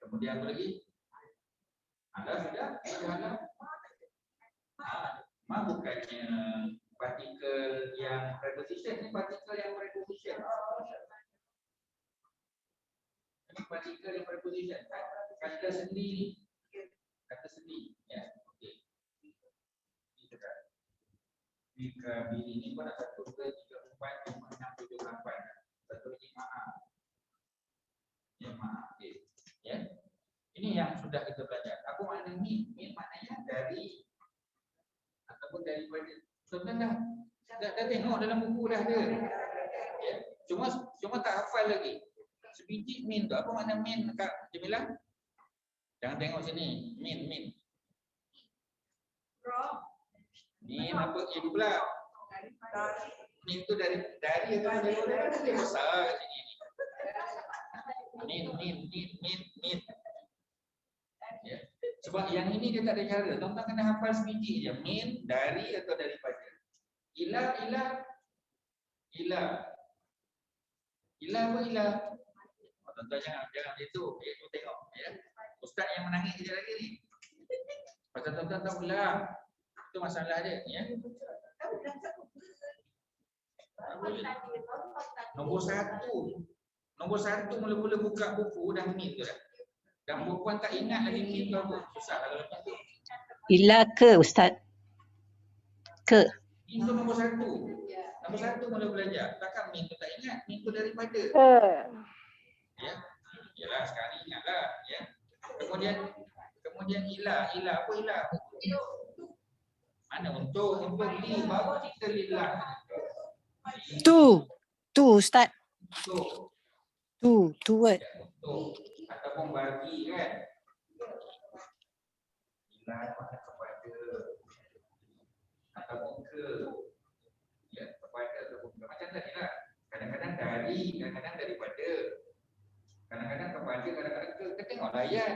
Kemudian apa lagi? Ada sudah? Ada. Ma bukannya partikel yang preposition, ini partikel yang preposition. Ini partikel yang preposition. Kata sendiri. Kata sendiri. Ya, okey. Jika bini ini pada 1, 2, 3, 4, 5, 6, 7, 8. Satu lagi maaf. Ya, maaf. Okay. Ya. Ini yang sudah kita belajar. Apa makna min? Min maknanya dari ataupun daripada. Sebenarnya dah tengok dalam buku dah ada. Ya. Cuma tak hafal lagi. Sebiji min tu apa makna min Kak Jamilah? Jangan tengok sini. Min. Min apa dia pula? Min tu dari atau dari dia besar kat sini. Min. Ya. Sebab yang ini dia tak ada cara. Tuan-tuan kena hafal sebiji je. Min, dari atau daripada. Ila apa ila? Oh, tuan-tuan jangan itu. Tu tengok ya. Ustaz yang menangis kejap lagi ni. Pasal tuan-tuan tahu lah. Itu masalah dia ya. Nombor satu mula-mula buka buku dah min tu dah. Dan perempuan tak ingat lagi min tu apa. Susah kalau lepas tu. Ila ke Ustaz? Ke? Min tu nombor satu. Nombor satu mula belajar. Takkan min tu tak ingat. Min tu daripada. Ya. Yalah sekarang ingatlah ya. Kemudian ila apa ila? Mana untuk li baru kita lillah. Tu Ustaz. Tu word. Ataupun bagi kan. Ila pada kepada ataupun ke. Ya, kepada ataupun ke. Macam tadi lah. Kadang-kadang dari, kadang-kadang daripada. Kadang-kadang kepada, kadang-kadang ke. Kita tengoklah ayat.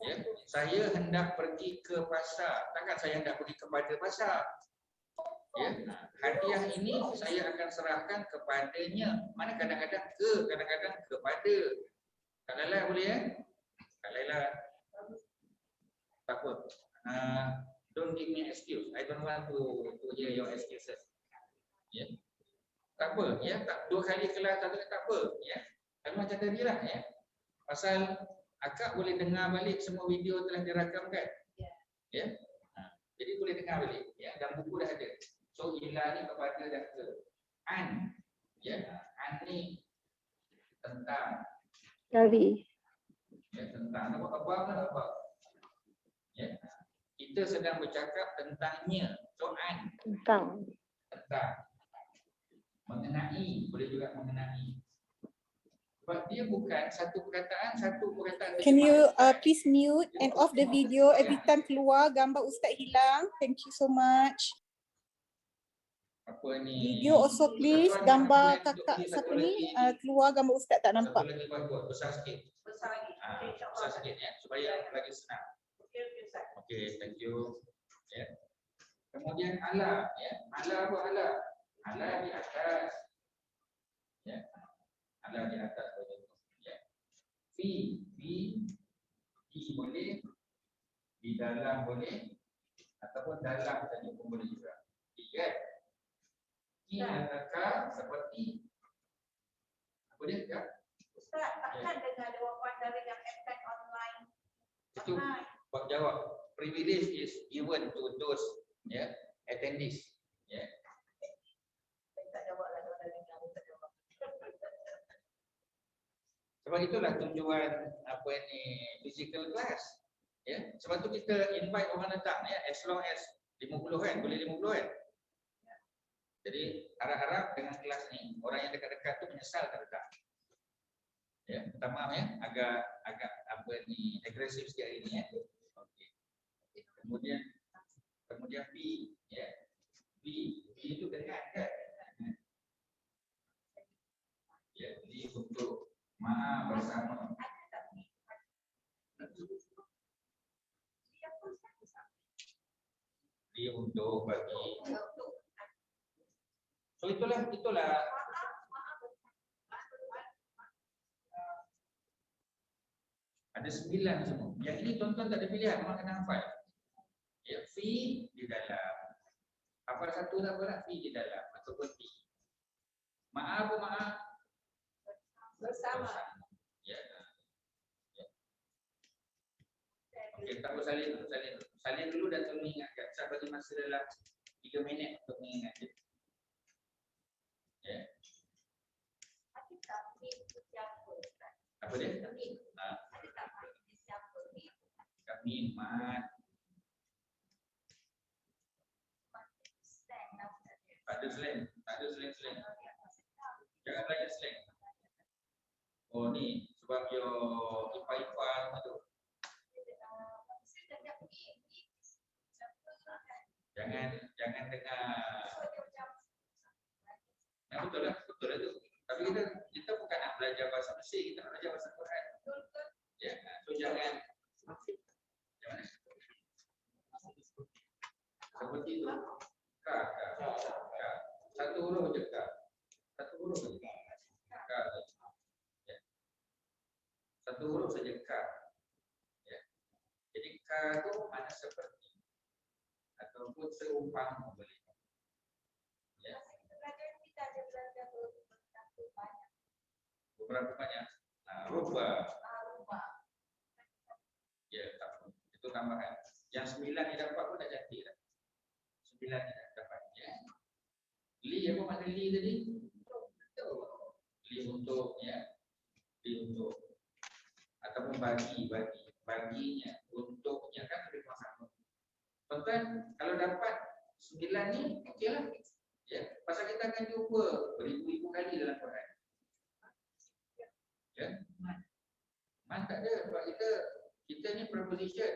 Ya, saya hendak pergi ke pasar. Takkan saya hendak pergi kepada pasar. Ya, hadiah ini saya akan serahkan kepadanya. Mana kadang-kadang ke, kadang-kadang kepada. Kak Laila boleh ya? Kak Laila tak apa. Don't give me excuse. I don't want to hear your excuses. Ya. Tak apa, ya. Tak dua kali kelas tak apa, ya. Kalau macam tadilah ya. Pasal akak boleh dengar balik semua video telah dirakamkan. Ya. Jadi boleh dengar balik ya, dan buku dah ada. So ila ni kepada dan ke. An. Ya. An ni tentang Dari. Ya, tentang apa? Ya. Kita sedang bercakap tentangnya. So an. Tentang. Mengenai, boleh juga mengenai. Sebab dia bukan satu perkataan. Can you please mute and off the video every time keluar gambar Ustaz hilang. Thank you so much. Apa ni? Video also please, gambar kakak siapa ni keluar gambar Ustaz tak nampak. Satu lagi buat besar sikit. Besar sikit ya, supaya lagi senang. Okey, thank you. Ya. Kemudian ala ya. Ala apa ala? Ala di atas. Ya. Ala di atas ya. Fi boleh, di dalam boleh, ataupun dalam saja pun boleh juga. Tiga. Adakah seperti apa dia Kak? Ustaz, takkan dengar jawapan dari yang attend online? Itu buat jawab. Privilege is given to those attendees. Tak jawablah dari yang tak jawab. Sebab itulah tujuan apa ni physical class. Ya, sebab tu kita invite orang datang ya, as long as 50 kan, boleh 50 kan. Jadi harap-harap dengan kelas ni orang yang dekat-dekat tu menyesal tak datang. Ya, minta maaf ya, agak apa ni agresif sikit hari ni ya. Okey. Kemudian B ya. B itu dengan kan. Ya, B untuk maaf bersama. Dia untuk bagi. So itulah Ada 9 semua. Yang ini tuan-tuan tak ada pilihan, memang kena hafal. Ya, fi di dalam. Hafal satu tak apa lah, fi di dalam ataupun fi. Ma'a apa ma'a? Bersama. Ya. Ya. Okey, tak apa salin dulu, salin dulu. Salin dulu dan tolong ingatkan. Saya bagi masa dalam 3 minit untuk mengingat dia. Ya. Tapi tak min itu siapa, Ustaz? Apa dia? Min. Ha, Tapi tak min itu siapa min? kami mat. Slang lah, Ustaz. Tak ada slang. Tak ada slang-slang. Jangan belajar slang. Oh ni, sebab your ipa-ipa semua tu. Jangan dengar. Ya, betul lah tu. Tapi kita bukan nak belajar bahasa Mesir, kita nak belajar bahasa Quran. Ya, so jangan seperti itu. Ka. Satu huruf je ka. Satu huruf je. Ka. Ya. Satu huruf saja ka. Ya. Jadi ka tu mana seperti ataupun seumpama boleh. Ya. Beberapa banyak. Rubah. Ya, tak apa. Itu tambahan. Yang 9 yang dapat pun dah cantik dah. 9 yang dapat. Ya. Li apa makna li tadi? Li untuk, ya. Li untuk. Ataupun baginya, untuknya kan lebih sama. Tuan-tuan, kalau dapat 9 ni, okeylah. Ya, pasal kita akan jumpa beribu-ribu kali dalam Quran. Ya. Man tak ada sebab kita ni preposition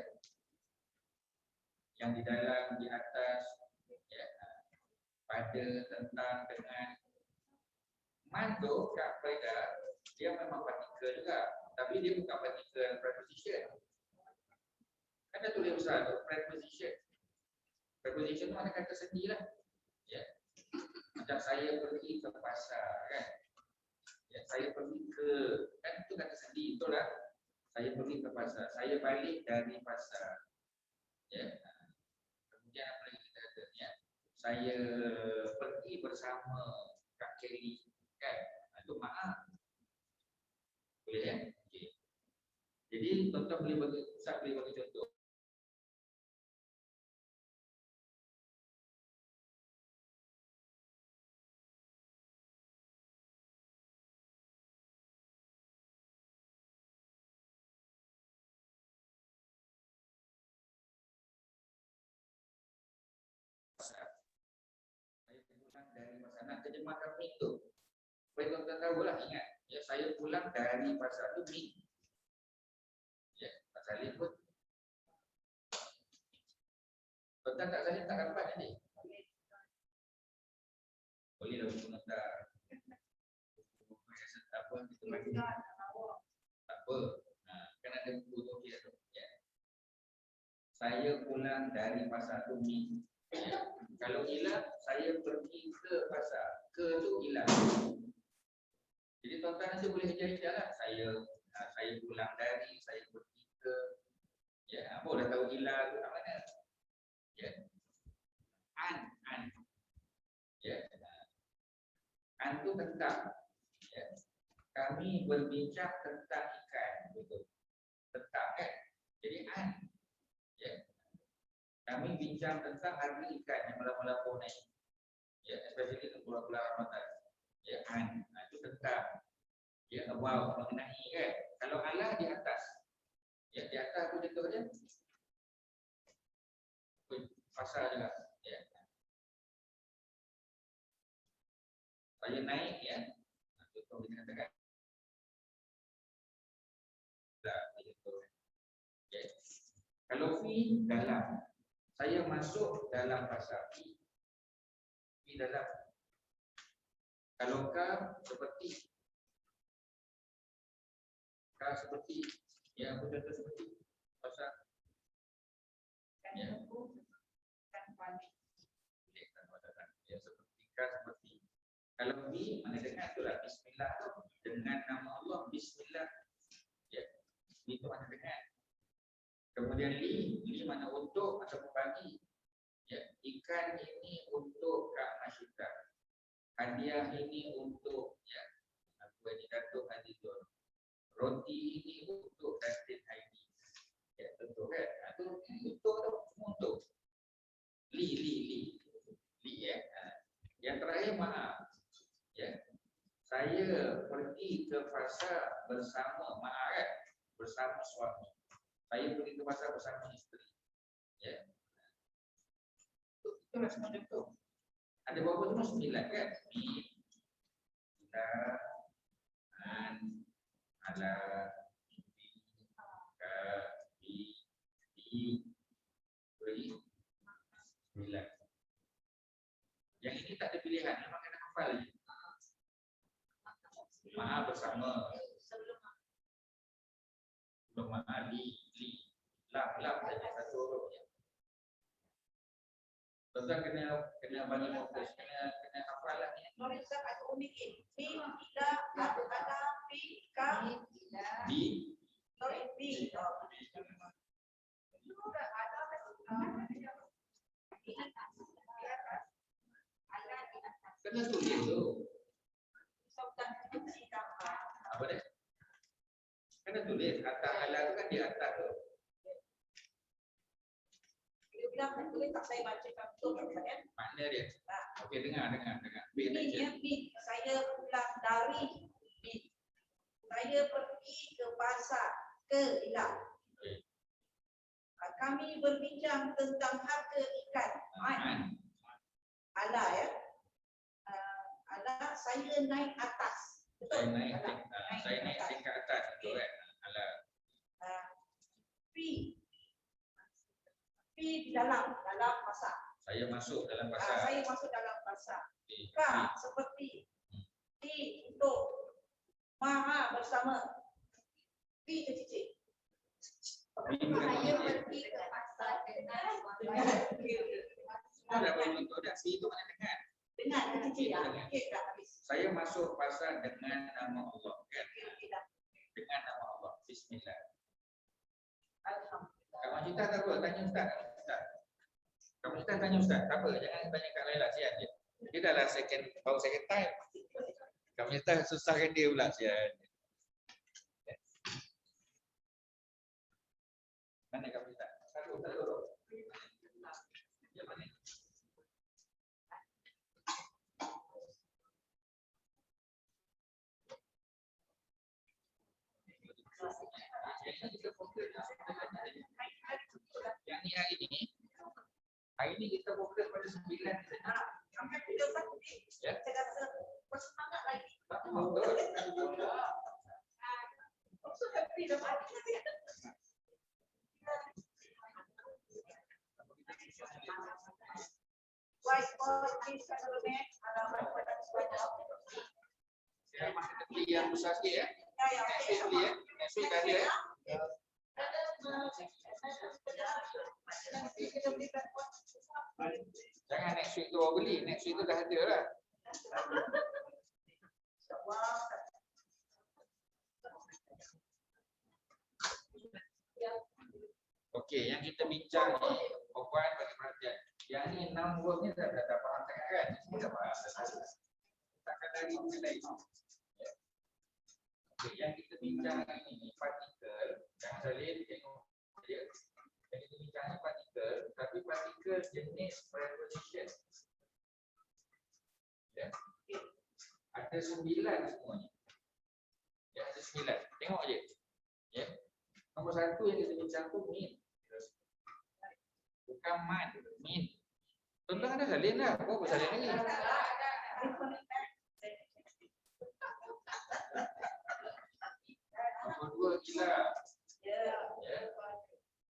yang di dalam, di atas, ya, pada, tentang, dengan. Man tu kat faedah dia memang partikel juga, tapi dia bukan partikel preposition. Kan dah tulis besar tu preposition. Preposition tu mana kata sendilah. Ya. Macam saya pergi ke pasar kan. Ya, saya pergi ke, kan itu kata sendi, betul tak? Saya pergi ke pasar, saya balik dari pasar. Ya. Kemudian apa lagi kita kata? Ya. Saya pergi bersama Kak Kelly, kan? Itu maaf. Boleh ya? Okey. Jadi tuan-tuan boleh bagi, Ustaz boleh bagi contoh. Saya pulang dari pasar, nak terjemahkan ming tu. Supaya tuan-tuan tahu lah, ingat. Ya, saya pulang dari pasar tu ming. Ya, tak salin pun. Tuan-tuan tak salin tak dapat nanti. Boleh lah untuk nota. Apa kita bagi. Tak apa. Kan ada buku tu okey tu. Ya. Saya pulang dari pasar tu ming. Ya. Kalau hilang, saya pergi ke pasar. Ke tu hilang. Jadi tuan-tuan nanti boleh ejar-ejar lah. Saya pulang dari, saya pergi ke. Ya, apa dah tahu hilang tu kat mana. Ya. An. Ya. An tu tentang. Ya. Kami berbincang tentang ikan. Betul. Tentang kan. Jadi an. Ya. Kami bincang tentang harga ikan yang melampau naik. Ya, especially di bulan-bulan Ramadan. Ya, an. Itu tentang. Ya, about mengenai kan. Kalau Allah di atas. Ya, di atas tu contoh dia. Pasal juga. Ya. Saya naik ya. Contoh kita katakan. Ya. Kalau fi dalam. Saya masuk dalam pasar. Fi dalam. Kalau ka seperti. Ka seperti. Ya, apa contoh seperti. Pasar. Ya. Ya, seperti ka seperti. Kalau bi mana dengar tu lah bismillah tu dengan nama Allah bismillah. Ya. Itu mana dengar. Kemudian li mana untuk ataupun bagi. Ya, ikan ini untuk Kak Masyita. Hadiah ini untuk ya, aku ini Datuk Azizul. Roti ini untuk Dustin Heidi. Ya, tentu kan? Itu untuk atau untuk? Li ya. Yang terakhir maaf. Ya. Saya pergi ke pasar bersama maaf bersama suami. Saya pergi ke pasar bersama isteri. Ya. Itu semua itu. Ada berapa tu? 9 kan? Kita ala beri 9. Yang ini tak ada pilihan, memang kena hafal. Maaf bersama. Sebelum maaf lam saja satu huruf je. Tuan kena bagi fokus, kena hafal lah ni. Sorry Ustaz, ada unik ni. Bila ada ka Bi. sorry B. Kena tulis tu. Apa dia? Kena tulis atas halal tu kan di atas tu. Dia bilang tulis tak saya baca betul kan? Makna dia. Okey, dengar. Pay Ini attention. ya B. Saya pulang dari B. Saya pergi ke pasar ke Ilah. Okey. Kami berbincang tentang harga ikan. Ala ya. Ala saya naik atas. Saya Betul? naik tingkat atas betul kan? Alah. P di dalam pasar. Saya masuk dalam pasar. Saya masuk dalam pasar. Okey. K seperti T untuk maha bersama. P kecil. Saya pergi ke pasar dengan Ada boleh contoh dah. Si itu mana dengar? dengan kecil ya. Okey dah habis. Saya masuk pasar dengan nama Allah kan? Okey dah. Dengan nama Allah. Bismillah. Alhamdulillah. Kamu cerita tak apa? Tanya Ustaz. Kamu cerita tanya Ustaz. Tak apa. Jangan tanya Kak Laila. Sian je. Dia dah lah baru second time. Kamu cerita susahkan dia pula. Sian. Mana kamu cerita? Satu. Yang mana? Yang ni hari ni kita fokus pada 9 saja. Sampai bila pagi Ya. saya rasa bersemangat lagi. Betul. So happy dah pagi. White board, please settle the neck. Alamat pada sekolah. Saya masih beli yang besar sikit ya. Ya. Next week beli ya. Next week ada ya. Jangan next week tu baru beli. Next week tu dah ada lah. Okey, yang kita bincang ni, perempuan bagi perhatian. Yang ni 6 huruf ni dah faham sangat kan? Semua dah faham. Takkan dari lain. Okey, yang kita bincang ini partikel. Jangan salin tengok dia. Yang kita bincang ni partikel, tapi partikel jenis preposition. Ya. Ada 9 semuanya. Ya, ada 9. Tengok je. Ya. Nombor 1 yang kita bincang tu min. Bukan man, min. Tuan-tuan ada salin dah. Apa salin lagi? Nombor 2 gila. Ya.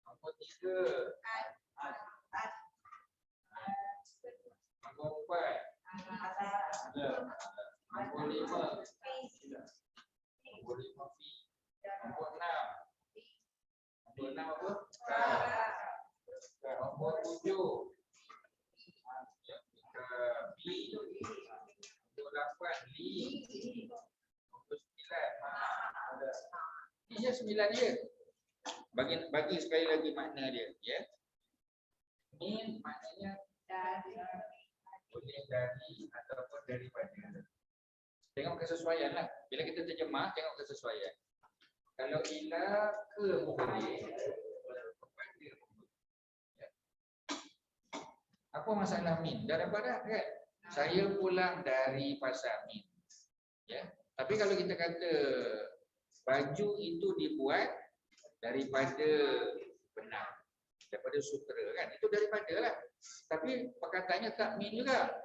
Nombor 3. Nombor 4. Nombor 5. Nombor 5 fi. Nombor 6. Nombor 6 apa? Nombor 7. Bi. Nombor 8 li. Nombor 9 ma. Ini je 9 je. Bagi sekali lagi makna dia, ya. Min maknanya boleh dari ataupun daripada. Tengok kesesuaian lah. Bila kita terjemah, tengok kesesuaian. Kalau ila ke boleh, kepada boleh. Ya. Apa masalah min? Dah dapat kan? Saya pulang dari pasar min. Ya. Tapi kalau kita kata baju itu dibuat daripada benang, daripada sutera kan, itu daripada lah. Tapi perkataannya tak min juga.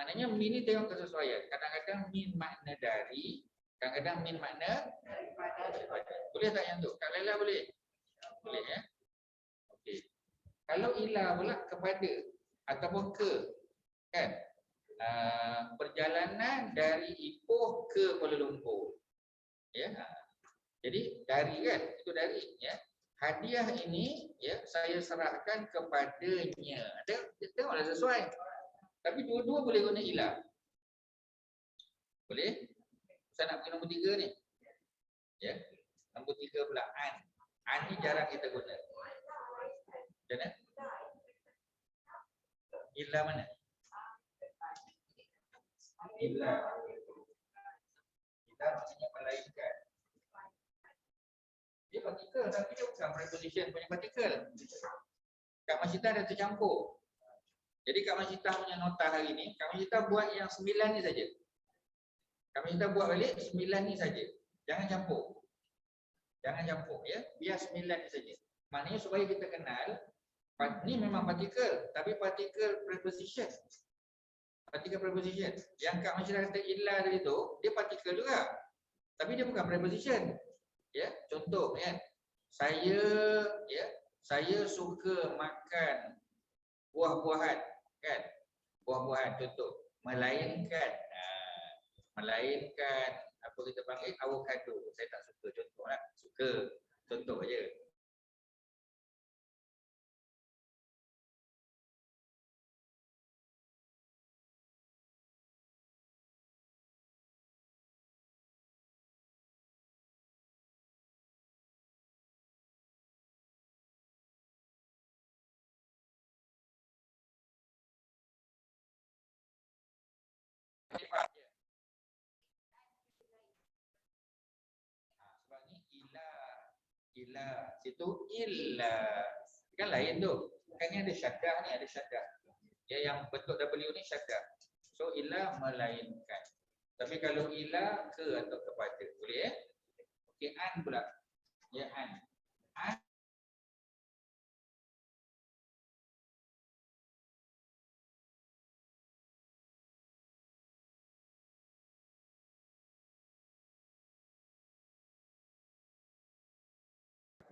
Maknanya min ni tengok kesesuaian. Kadang-kadang min makna dari, kadang-kadang min makna daripada. Boleh tak yang tu? Kak Laila boleh? Boleh ya? Okey. Kalau ila pula kepada ataupun ke, kan? Perjalanan dari Ipoh ke Kuala Lumpur. Ya. Jadi dari kan, itu dari ya. Hadiah ini ya saya serahkan kepadanya. Tengoklah sesuai. Tapi dua-dua boleh guna ila. Boleh? Saya nak pergi nombor 3 ni. Ya. Nombor 3 pula an. An ni jarang kita guna. Macam mana? Ila mana? Ila. Ila maksudnya melainkan. Dia partikel tapi dia bukan preposition punya partikel. Kak Masita dah tercampur. Jadi Kak Masita punya nota hari ni, Kak Masita buat yang 9 ni saja. Kak Masita buat balik 9 ni saja. Jangan campur. Jangan campur ya. Biar 9 ni saja. Maknanya supaya kita kenal ni memang partikel, tapi partikel preposition. Partikel preposition. Yang Kak Masita kata illa tadi tu, dia partikel juga. Tapi dia bukan preposition. Ya, contoh kan. Saya suka makan buah-buahan kan. Buah-buahan contoh. Melainkan apa kita panggil avocado. Saya tak suka, contohlah. Suka. Contoh aja. Sebab ni ila situ illa kan lain tu. Kan ni ada syaddah ni, ada syaddah. Ya, yang bentuk W ni syaddah. So illa melainkan. Tapi kalau ila ke atau kepada boleh ya? Okey, an pula. Ya, an. An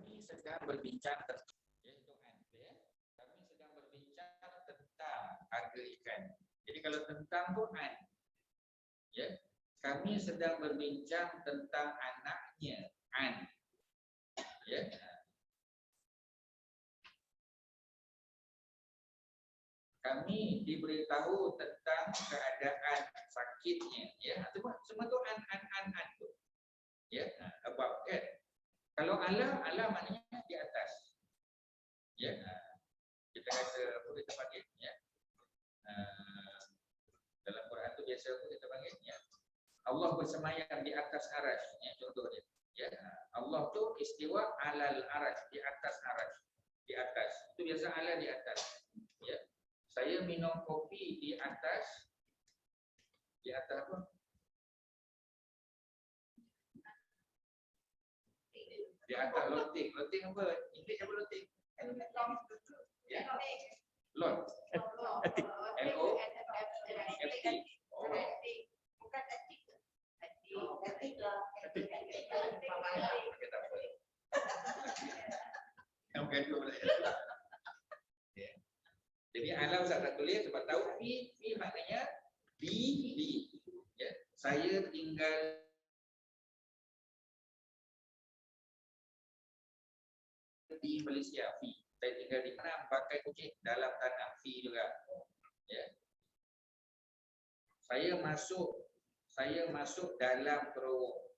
kami sedang berbincang tentang kami sedang berbincang tentang harga ikan. Jadi kalau tentang tu an. Ya. Kami sedang berbincang tentang anaknya an. Ya. Kami diberitahu tentang keadaan sakitnya. Ya, semua tu an tu. Ya, about kan. Kalau ala maknanya di atas. Ya. Kita kata apa kita panggil ya. Dalam Quran tu biasa apa kita panggil ya. Allah bersemayam di atas arasy ya, contohnya. Ya. Allah tu istiwa alal arasy, di atas arasy. Di atas. Itu biasa ala di atas. Ya. Saya minum kopi di atas apa? Di atas loting. Loting apa? English apa loting? Ya. Lot. Etik. L-O-F-T. Oh. Bukan etik. Etik. Yang kedua pula. Jadi alam Ustaz tak tulis sebab tahu fi maknanya di. Ya. Saya tinggal di Malaysia, fi. Saya tinggal di mana? Pakai kucing dalam tanah, fi juga. Ya. Saya masuk dalam terowong.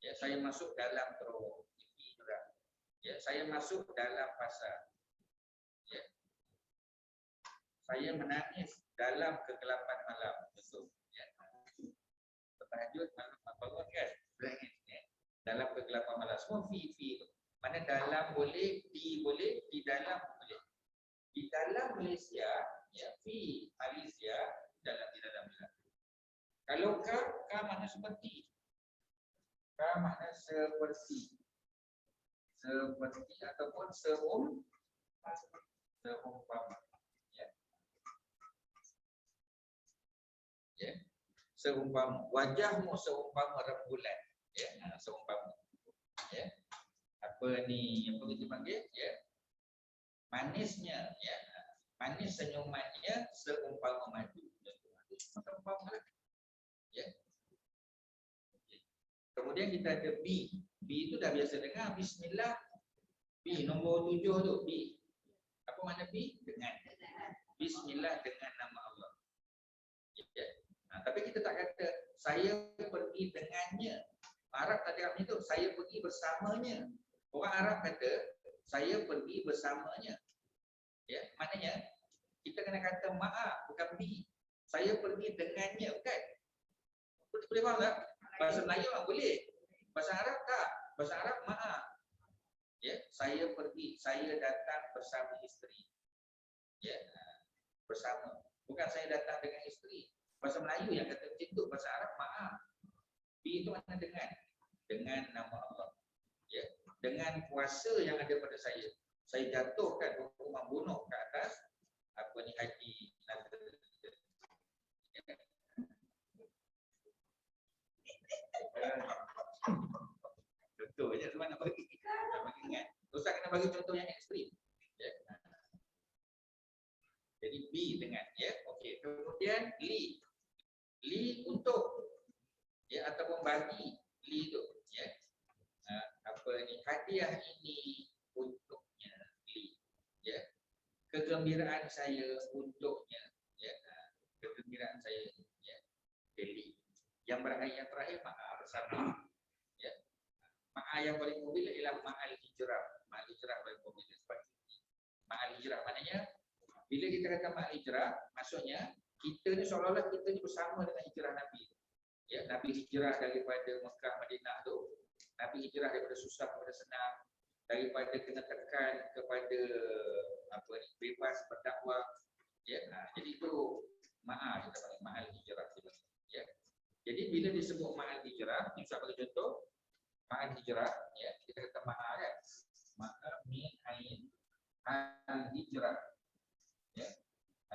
Ya, saya masuk dalam terowong. Fi juga. Ya, saya masuk dalam pasar. Ya. Saya menangis dalam kegelapan malam. Betul. Ya. Tahajud malam bangun kan? Berangin, ya. Dalam kegelapan malam. Semua fi. Mana dalam boleh, di dalam boleh. Di dalam Malaysia, ya, fi Malaysia, di dalam. Kalau ka makna seperti. Ka makna seperti. Seperti ataupun seumpama. Ya. Ya. Seumpama. Wajahmu seumpama rembulan. Ya, seumpama. Ya. Apa ni? Apa kita panggil? Ya. Manisnya, ya. Manis senyumannya seumpama madu. Seumpama. Ya. Kemudian kita ada B. B itu dah biasa dengar. Bismillah. B nombor 7 tu. B. Apa makna B? Dengan. Bismillah dengan nama Allah. Ya. Tapi kita tak kata saya pergi dengannya. Arab tak cakap macam tu. Saya pergi bersamanya. Orang Arab kata saya pergi bersamanya. Ya, maknanya kita kena kata maaf, bukan B. Saya pergi dengannya, bukan? Boleh faham tak? Bahasa Melayu boleh. Bahasa Arab tak. Bahasa Arab maaf. Ya, saya pergi, saya datang bersama isteri. Ya, bersama. Bukan saya datang dengan isteri. Bahasa Melayu yang kata macam tu, bahasa Arab maaf. B itu makna dengan nama Allah. Ya, dengan kuasa yang ada pada saya. Saya jatuhkan hukuman bunuh ke atas apa ni haji Nabi. Contoh je sebab nak bagi ingat. Ustaz kena bagi contoh yang ekstrim. Ya. Jadi B dengan, ya. Okey. Kemudian li. Li untuk, ya, ataupun bagi. Li tu, ya. Apa ni hadiah ini untuknya. Li. Ya. Kegembiraan saya untuknya. Ya. Kegembiraan saya, ya. Li. Yang terakhir maaf bersama. Ya. Ma'al yang paling mobil ialah ma'al hijrah. Ma'al hijrah paling mobil sebab ma'al hijrah maknanya bila kita kata ma'al hijrah, maksudnya kita ni seolah-olah kita ni bersama dengan hijrah Nabi. Ya, Nabi hijrah daripada Mekah Madinah tu. Nabi hijrah daripada susah kepada senang, daripada kena tekan kepada apa ni bebas berdakwah. Ya, jadi itu ma'al kita panggil ma'al hijrah. Ya. Jadi bila disebut ma'al hijrah, ini saya bagi contoh. Ma'al hijrah, ya, kita kata ma'al kan. Ma'al min ain al hijrah. Ya,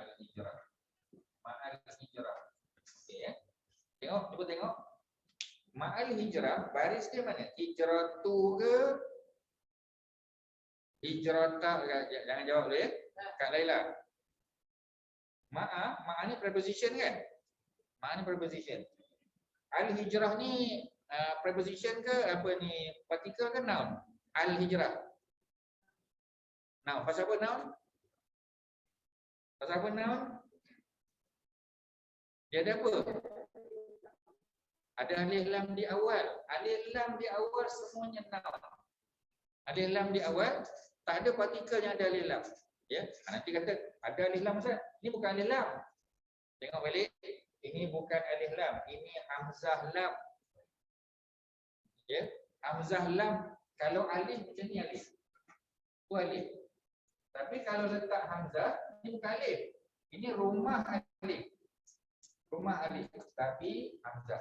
al hijrah. Ma'al hijrah. Okey ya. Tengok, cuba tengok. Ma'al hijrah, baris dia mana? Hijratu ke? Hijrata, jangan jawab dulu ya. Kak Laila. Ma'a ni preposition kan? Ma'a ni preposition. Al hijrah ni preposition ke apa ni partikel ke noun? Al hijrah. Noun. Pasal apa noun? Pasal apa noun? Dia ada apa? Ada alif lam di awal. Alif lam di awal semuanya noun. Alif lam di awal tak ada partikel yang ada alif lam. Ya, nanti kata ada alif lam Ustaz. Ini bukan alif lam. Tengok balik. Ini bukan alif lam, ini hamzah lam. Ya, hamzah lam. Kalau alif macam ni alif. Itu alif. Tapi kalau letak hamzah, ini bukan alif. Ini rumah alif. Rumah alif, tapi hamzah.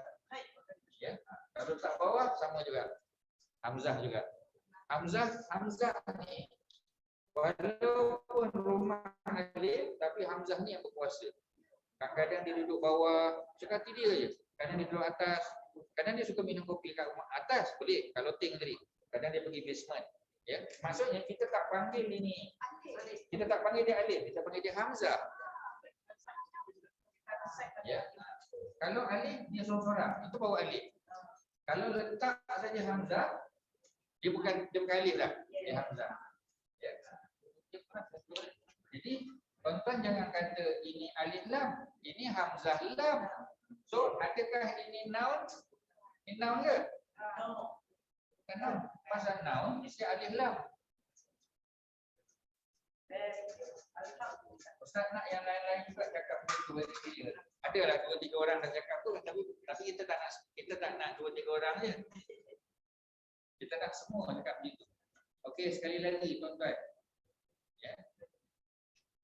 Ya, kalau letak bawah sama juga. Hamzah juga. Hamzah ni walaupun rumah alif, tapi hamzah ni yang berkuasa. Kadang-kadang dia duduk bawah, sekati dia je. Kadang dia duduk atas, kadang dia suka minum kopi kat rumah atas, boleh kalau ting tadi. Kadang dia pergi basement. Ya, maksudnya kita tak panggil ini. Kita tak panggil dia alif, kita panggil dia hamzah. Ya. Kalau alif dia sorang, itu bawa alif. Kalau letak saja hamzah, dia bukan alif dah, dia hamzah. Ya. Jadi tuan-tuan jangan kata ini alif lam, ini hamzah lam. So, adakah ini noun? Ini noun ke? Bukan noun. Pasal noun mesti alif lam. Ustaz nak yang lain-lain juga cakap begitu bagi dia. Adalah 2-3 orang dah cakap tu, tapi kita tak nak 2-3 orang je. Kita nak semua cakap begitu. Okey, sekali lagi tuan-tuan. Ya.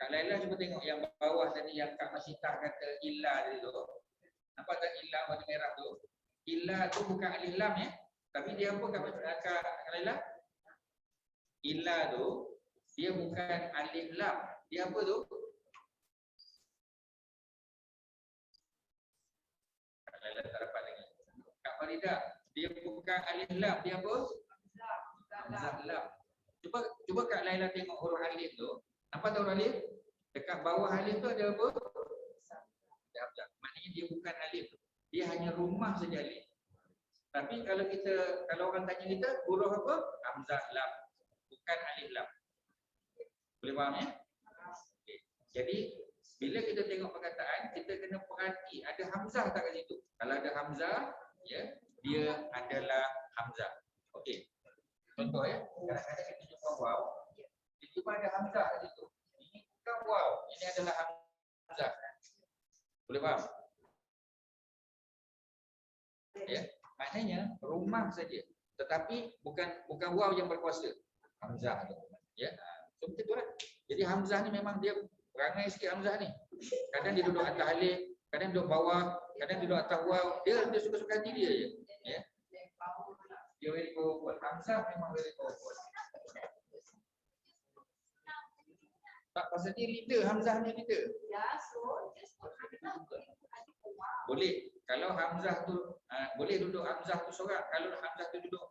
Kak Laila cuba tengok yang bawah tadi yang Kak Masyidah kata illa tadi tu. Nampak tak illa warna merah tu? Illa tu bukan alif lam ya. Tapi dia apa Kak Laila? Illa tu dia bukan alif lam. Dia apa tu? Kak Laila tak dapat lagi. Kak Farida, dia bukan alif lam, dia apa? Hamzah lam. Cuba Kak Laila tengok huruf alif tu. Nampak tak huruf alif? Dekat bawah alif tu ada apa? Ada hamzah. Maknanya dia bukan alif. Dia hanya rumah saja alif. Tapi kalau orang tanya kita huruf apa? Hamzah lam. Bukan alif lam. Boleh faham ya? Okay. Jadi bila kita tengok perkataan, kita kena perhati ada hamzah tak kat situ. Kalau ada hamzah, ya, dia adalah hamzah. Okey. Contoh ya, kadang-kadang kita jumpa waw, tiba-tiba ada hamzah kat situ. Ini bukan waw, ini adalah hamzah. Boleh faham? Ya, maknanya rumah saja. Tetapi bukan waw yang berkuasa. Hamzah tu. Ya. So betul lah. Jadi hamzah ni memang dia perangai sikit hamzah ni. Kadang dia duduk atas alif, kadang duduk bawah, kadang duduk atas waw. Dia suka-suka hati dia je. Ya. Dia very powerful. Hamzah memang very powerful. Tak pasal dia leader, Hamzah ni leader. Boleh. Kalau Hamzah tu boleh duduk Hamzah tu seorang. Kalau Hamzah tu duduk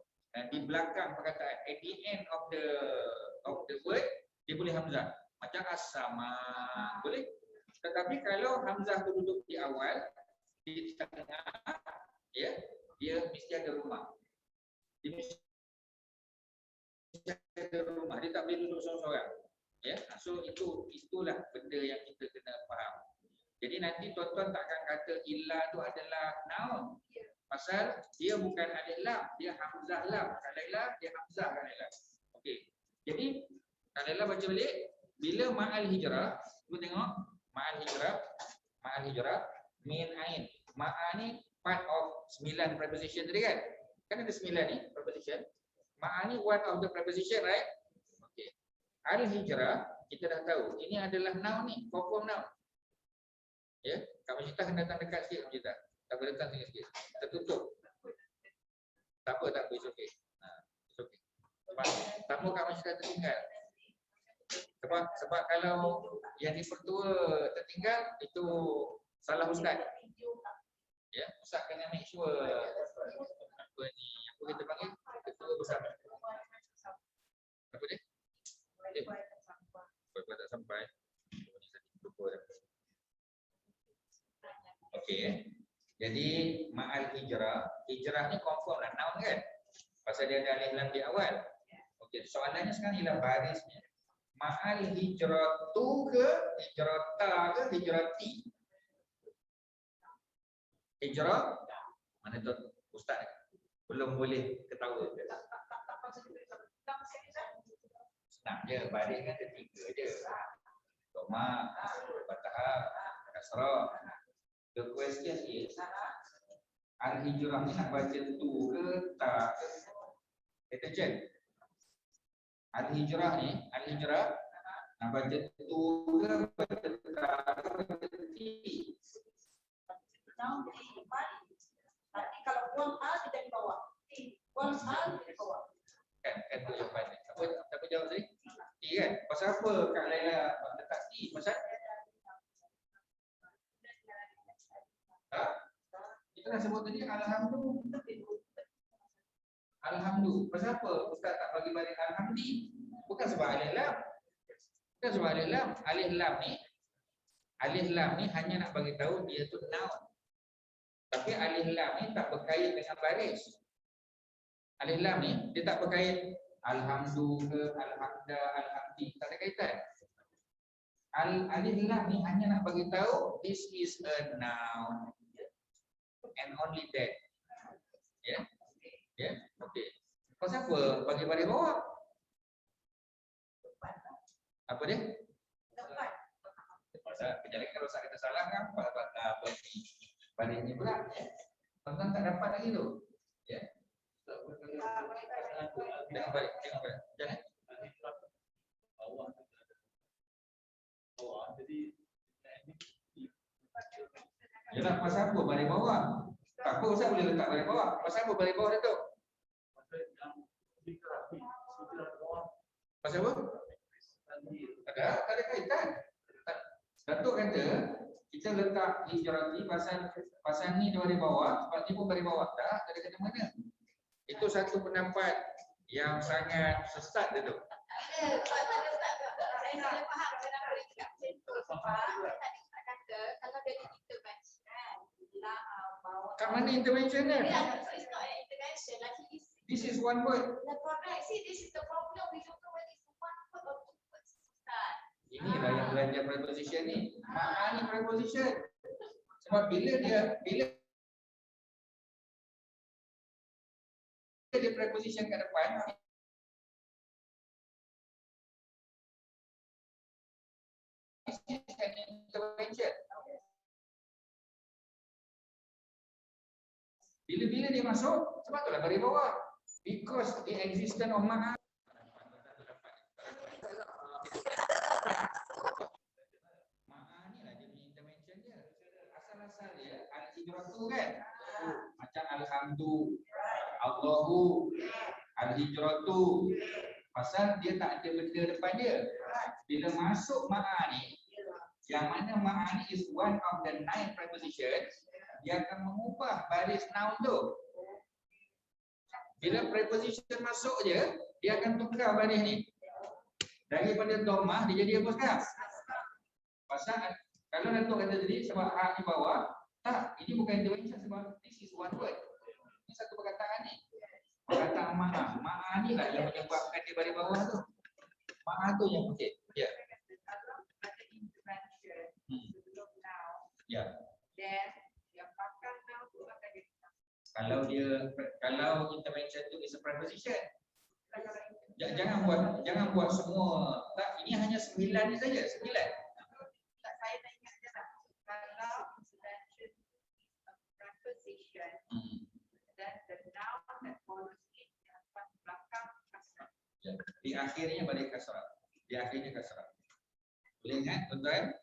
di belakang perkataan, at the end of the word, dia boleh Hamzah. Macam as-sama, boleh. Tetapi kalau Hamzah tu duduk di awal, di tengah, ya, dia mesti ada rumah. Dia mesti ada rumah. Dia tak boleh duduk seorang-seorang. Ya, so itulah benda yang kita kena faham. Jadi nanti tuan-tuan takkan kata illa tu adalah noun. Pasal dia bukan alif lam, dia hamzah lam. Kak Laila dia hamzah Kak Laila. Okey. Jadi Kak Laila baca balik bila ma'al hijrah, cuba tengok ma'al hijrah min ain. Ma'a ni part of 9 preposition tadi kan? Kan ada 9 ni preposition. Ma'a ni one of the preposition, right? Okey. Al hijrah kita dah tahu ini adalah noun ni, confirm noun. Ya, Kak Masyidah kena datang dekat sikit Kak Masyidah. Tak boleh datang sikit. Tertutup. Tak apa, it's okay. It's okay. Sebab tamu Kak Masyidah tertinggal. Sebab kalau yang dipertua tertinggal itu salah ustaz. Ya, ustaz kena make sure apa ni, apa kita panggil ketua bersama. Apa dia? Boleh tak sampai. Okey. Jadi ma'al hijrah ni confirm lah noun kan? Pasal dia ada alif lam di awal. Okey, soalannya sekarang ialah barisnya. Ma'al hijratu ke hijrata ke hijrati? Hijrah? Mana tu ustaz belum boleh ketawa. Senang je, baris kan ada 3 je. Dhamma, fathah, kasrah. The question is, al-hijrah ni nak baca tu ke tak? Attention. Al-hijrah nak baca tu ke baca tak? Tapi kalau buang hal kita di bawah. Buang hal di bawah. Kan tu jawapan. Siapa jawab tadi? T kan? Pasal apa Kak Laila letak T? Pasal kita dah sebut tadi alhamdulillah. Alhamdulillah. Pasal apa ustaz tak bagi balik alhamdi? Bukan sebab alif lam. Bukan sebab alif lam. Alif lam ni hanya nak bagi tahu dia tu noun. Tapi alif lam ni tak berkait dengan baris. Alif lam ni dia tak berkait alhamdulillah, alhamda, alhamdi, tak ada kaitan. Alif lam ni hanya nak bagi tahu this is a noun. And only that. Ya. Ya. Okey. Pasal apa bagi baris bawah? Apa dia? Tempat. Kejadian kalau kita salah kan apa baliknya pula ya. Tuan tak dapat lagi tu. Ya. Tengok balik. Jangan. Yalah, pasal apa balik bawah? Tak apa Ustaz boleh letak balik bawah. Pasal apa balik bawah tu? Pasal apa? Tak ada kaitan. Datuk kata kita letak hijrati pasal ni dia balik bawah, sebab ni pun balik bawah. Tak ada kata mana. Itu satu pendapat yang sangat sesat dia tu. Saya faham kenapa dia cakap macam tu. Sebab tadi Ustaz kata kalau dia intervention bawa. Kat mana intervention dia? It's not an intervention. Like This is one word. the problem. See, this is the problem. We don't know whether it's one word or two words. Ustaz. Inilah yang belajar preposition ni. Ni preposition. Sebab bila dia preposition kat depan, this is an intervention. Bila dia masuk, sebab itulah bagi bawah. Because the existence of ma'an. Ma'an ni lah dia punya intervention dia. Asal-asal dia al-hijratu kan. Macam alhamdu, Allahu, al-hijratu. Pasal dia tak ada benda depan dia. Bila masuk ma'an ni, yang mana ma'an ni is one of the 9 prepositions, dia akan mengubah baris noun tu. Bila preposition masuk je, dia akan tukar baris ni. Daripada dhammah dia jadi apa sekarang? Pasal kalau Datuk kata tadi sebab hak di bawah, tak, ini bukan intervention sebab this is one word. Ini satu perkataan ni. Perkataan ma'a. Ma'a ni lah yang menyebabkan dia baris bawah tu. Ma'a tu yang okey. Ya. Ada intervention sebelum now. Ya. Then yang pakai now tu akan jadi Kalau intervention tu is a preposition. Jangan buat semua. Tak, ini hanya 9 ni saja, 9. saya nak ingat je lah. Kalau intervention is a preposition, then the noun that follows it yang akan belakang kasar. Ya. Di akhirnya balik kasrah. Di akhirnya kasrah. Boleh ingat tuan-tuan?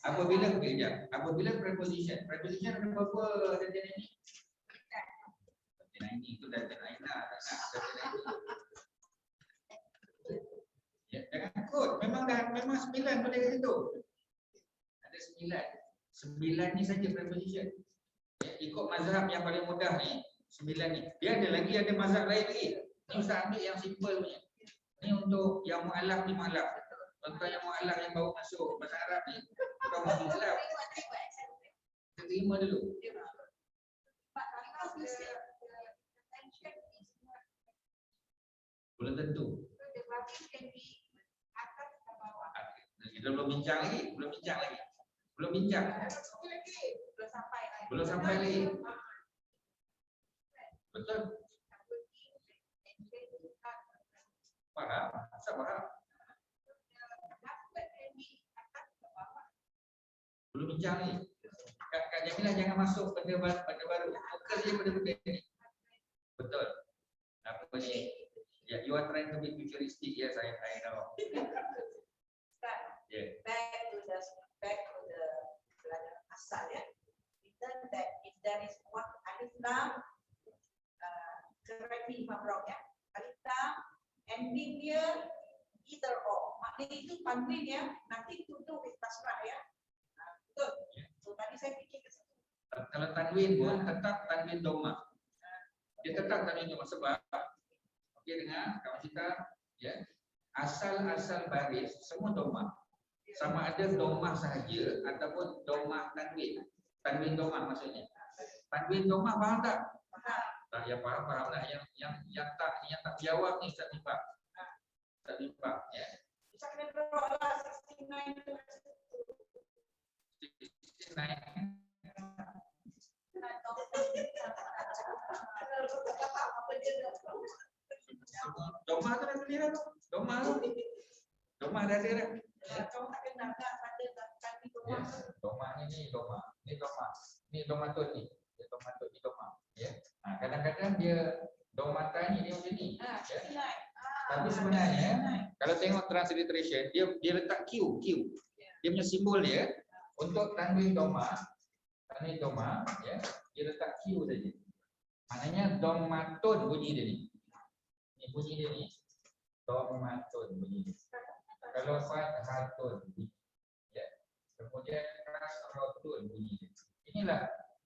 Apabila preposition ada berapa darjah ini? Darjah ini itu darjah lain lah. Ya, jangan takut. Memang 9 boleh kat situ. Ada 9 ni saja preposition. Ya, ikut mazhab yang paling mudah ni, 9 ni. Dia ada mazhab lain lagi. Ni Ustaz ambil yang simple punya. Ni untuk yang mu'alaf ni mu'alaf. Contoh yang mu'alaf yang baru masuk bahasa Arab ni. Kau mau mu'alaf. Terima dulu. Belum tentu. Kita belum bincang lagi. Belum sampai lagi. Betul. Faham? Saya faham. Belum bincang ni. Kak Jamilah jangan masuk benda baru. Fokus je pada benda ni. Betul. Apa ni? Yeah, you are trying to be futuristic. Yes, I know. Yeah. Back to the pelajaran asal ya. We learn that if there is one alif lam, correct me if I'm wrong ya. Alif lam, ending dia either or. Maknanya itu tanwin ya. Nothing to do with kasrah ya. Betul. So tadi saya fikir ke situ. Kalau tanwin pun tetap tanwin dhammah. Dia tetap tanwin dhammah sebab okey dengar kawan kita ya. Asal baris semua dhammah. Sama ada dhammah sahaja ataupun dhammah tanwin. Tanwin dhammah maksudnya. Tanwin dhammah faham tak? Faham. Tak ya faham lah yang tak jawab ni Ustaz Nimpak. Ustaz Nimpak ya. Bisa kena draw lah 69 tu. 69 Domah tu dah clear tu. Domah tu. Domah dah ada dah. Kau tak kenal tak pada kaki Ya. rumah. Domah ni domah. Ni domah. Ni domatun ni. Dia domatun ni domah. Ya. Kadang-kadang dia domatan ni dia macam ni. Ya. Tapi sebenarnya kalau tengok transliteration dia letak Q. Dia punya simbol dia untuk tanwin domah. Tanwin domah ya. Dia letak Q saja. Maknanya domatun bunyi dia ni. Ni bunyi dia ni. Domatun bunyi dia. Kalau fathatun bunyi. Ya. Kemudian kasratun bunyi dia.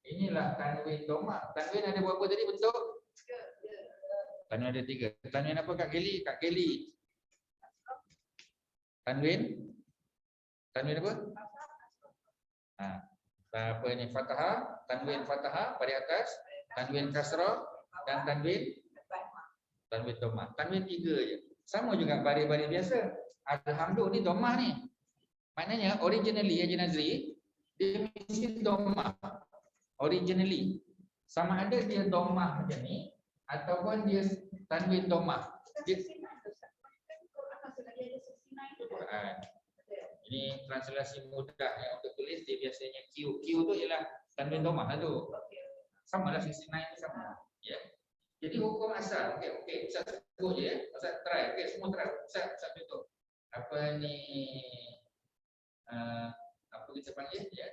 Inilah tanwin domah. Tanwin ada berapa tadi bentuk? Tanwin ada 3. Tanwin apa Kak Kelly? Kak Kelly. Tanwin apa? Apa ni? Fathah, tanwin fathah pada atas, tanwin kasrah dan tanwin domah. Tanwin 3 je. Sama juga baris-baris biasa. Alhamdulillah ni domah ni. Maknanya originally Haji Nazri dia mesti domah. Originally. Sama ada dia domah macam ni ataupun dia tanwin domah. Dia Quran. Ini translasi mudah yang untuk tulis dia biasanya Q. Q tu ialah tanwin domah lah tu. Sama lah 69 ni sama. Ya. Jadi hukum asal. Okey, Ustaz sebut je ya. Ustaz try. Okey, semua try. Ustaz contoh. Apa ni apa kita panggil ya?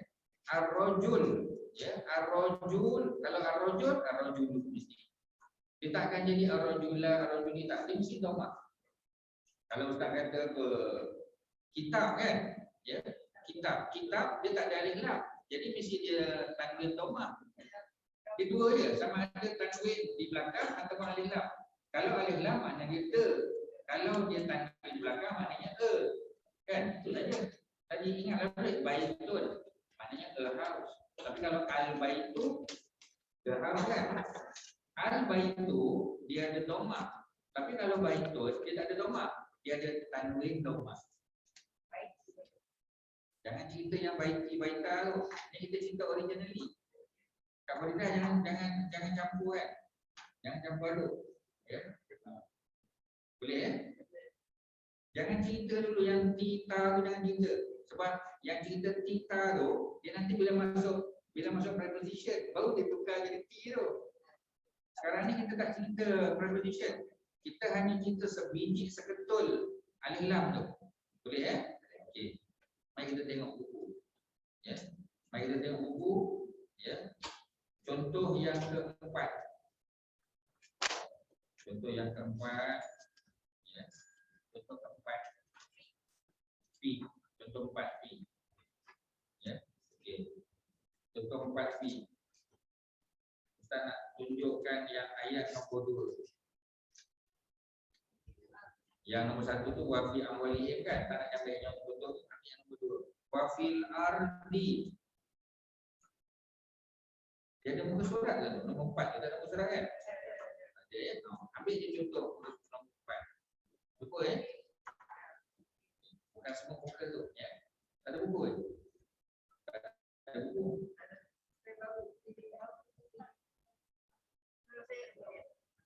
Ar-rajul ya. Ar-rajul. Kalau ar-rajul mesti. Dia tak akan jadi ar-rajula, ar-rajuli tak. Dia mesti domah. Kalau Ustaz kata apa kitab kan? Ya, kitab dia tak ada alif lam. Jadi mesti dia tanwin domah. Dia dua je, sama ada tanwin di belakang ataupun alif lam. Kalau alif lam maknanya dia te. Kalau dia tanwin di belakang maknanya e. Kan? Itu saja. Tadi ingatlah baitun. Maknanya harus. Tapi kalau al-baitu harus kan? Al-baitu dia ada domah. Tapi kalau baitun dia tak ada domah. Dia ada tanwin domah. Jangan cerita yang baita tu. Ini kita cerita originally. Kak Farida jangan campur kan. Jangan campur aduk. Ya. Boleh ya? Jangan cerita dulu yang tita tu jangan cerita. Sebab yang cerita tita tu dia nanti bila masuk preposition baru dia tukar jadi T tu. Sekarang ni kita tak cerita preposition. Kita hanya cerita sebiji seketul alif lam tu. Boleh ya? Okey. Mari kita tengok buku. Ya. Mari kita tengok buku, ya. Contoh yang keempat. Contoh yang keempat. Ya. Contoh keempat. P. Contoh 4P. Ya. Okey. Contoh 4P. Kita nak tunjukkan yang ayat nombor 2. Yang nombor 1 tu wafi amwalihim kan, tak nak ambil yang betul, ambil yang nombor 2. Wafil ardi. Dia ada muka surat ke tu? Nombor 4 kita ada muka surat kan? Ada ya. Ambil je contoh nombor 4. Lupa ya. Bukan semua muka tu ya. Ada buku ya? Ada buku.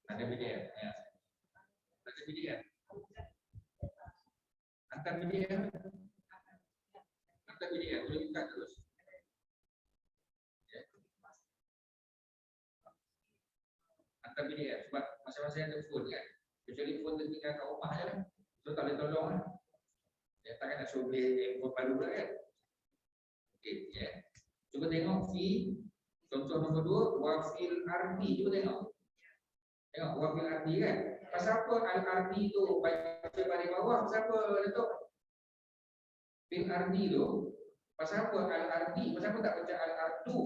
Ada PDF ya. Ada PDF. Hantar PDF. Hantar PDF, boleh buka terus. Ya. Hantar PDF sebab masa-masa ada phone kan. Kecuali phone tertinggal kat rumah je lah. So tak boleh tolong lah. Ya, takkan nak suruh beli handphone baru pula kan. Okey, ya. Cuba tengok fee. Contoh nombor 2, wafil ardi. Cuba tengok. Tengok wafil ardi kan. Pasal apa al-ardi tu baca baris bawah? Pasal apa Datuk? Fil ardi tu pasal apa al-ardi? Pasal apa tak baca al-ardu?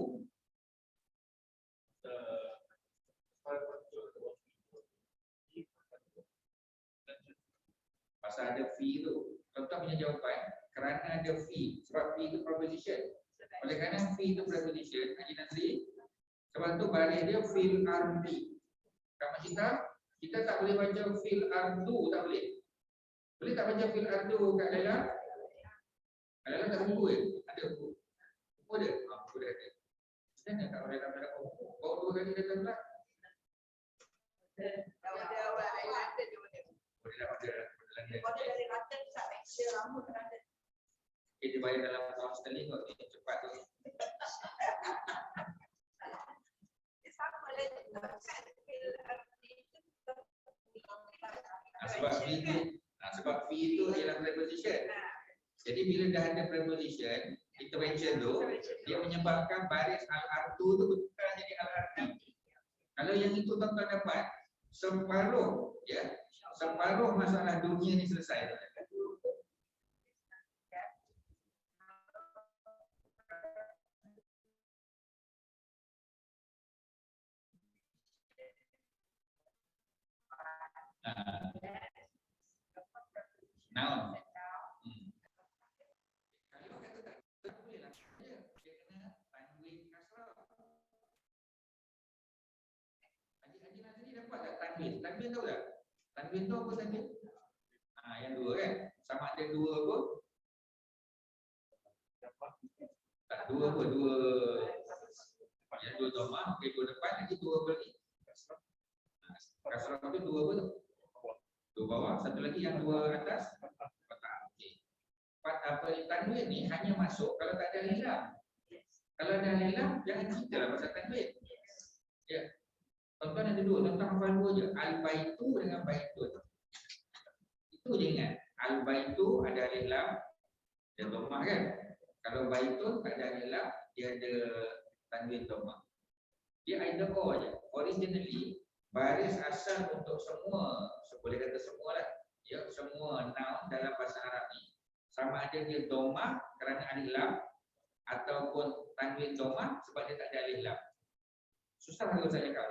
Pasal ada fee tu. Contoh punya jawapan kerana ada fee. Sebab fee tu preposition. Oleh kerana fee tu preposition, Haji Nazri, sebab tu baris dia fil ardi. Kat kita tak boleh baca fil ardu, tak boleh. Boleh tak baca fil ardu kat dalam? Kat dalam tak buku ya? Ada buku. Buku ada? Buku dia ada. Macam mana tak boleh dapat buku? Bawa 2 kali datang pula? Boleh dapat dia. Boleh dapat dia. Dia lama kerana Dia bayar dalam pound sterling kok, dia cepat tu. sama lah juga kan feel Sebab fee tu, sebab fee tu ialah preposition. Jadi bila dah ada preposition, intervention tu, dia menyebabkan baris al-artu tu bertukar jadi al-arti. Kalau yang itu tuan-tuan dapat, separuh masalah dunia ni selesai. Noun. Kalau kata tak boleh lah, dia kena tanwin kasrah. Haji Nazri dapat tak tanwin? Tanwin tahu tak? Tanwin tu apa tanwin? Yang dua kan? Sama ada dua apa? Tak dua apa? Dua. Yang dua domah, dua depan, lagi dua apa lagi? Kasrah tu dua apa tu? Dua bawah, satu lagi yang dua atas. Okey. Apa tanwin ni hanya masuk kalau tak ada lilam. Kalau ada lilam, jangan cerita lah pasal tanwin. Ya. Tuan-tuan ada dua, tuan-tuan hafal dua je. Al-baitu dengan baitun. Itu je ingat. Al-baitu ada alif lam dan dhammah kan. Kalau baitun tak ada alif lam, dia ada tanwin dhammah. Dia either or je. Originally baris asal untuk semua, boleh kata semualah, ya, semua noun dalam bahasa Arab ni sama ada dia dhammah kerana alif lam ataupun tanwin dhammah sebab dia tak ada alif lam. Susah kalau saya cakap.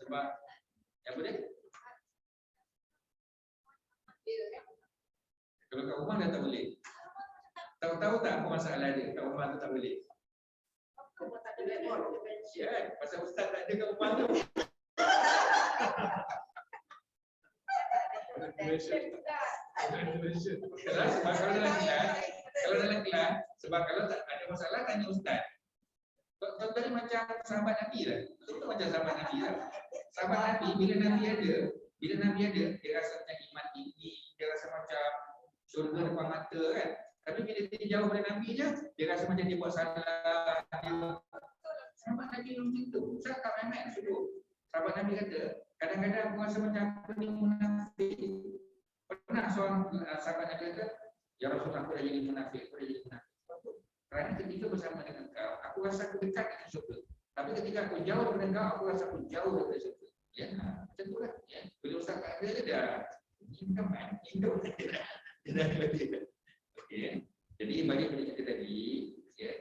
Sebab apa dia? Kalau kat rumah dah tak boleh. Tahu-tahu tak apa masalah dia? Kat rumah tu tak boleh. Ya, pasal ustaz tak ada kat rumah tu. Sebab kalau dalam kelas, sebab kalau tak ada masalah tanya ustaz. Contohnya macam sahabat Nabi lah. Contoh macam sahabat Nabi lah. Sahabat Nabi, bila Nabi ada, dia rasa macam iman tinggi, dia rasa macam syurga depan mata kan. Tapi bila dia jauh dari Nabi je, dia rasa macam dia buat salah. Sahabat Nabi macam tu. Ustaz tak main-main suruh. Sahabat Nabi kata, kadang-kadang aku rasa macam aku ni munafik. Pernah seorang sahabat Nabi kata, ya Rasulullah, aku dah jadi munafik, Kerana ketika bersama dengan kau, aku rasa aku dekat dengan syurga. Tapi ketika aku jauh daripada kau, aku rasa aku jauh daripada syurga. Ya, macam tu lah. Ya. Bila ustaz tak ada, dia dah hidup. Dia dah lebih. Okey. Jadi bagi kita tadi, ya,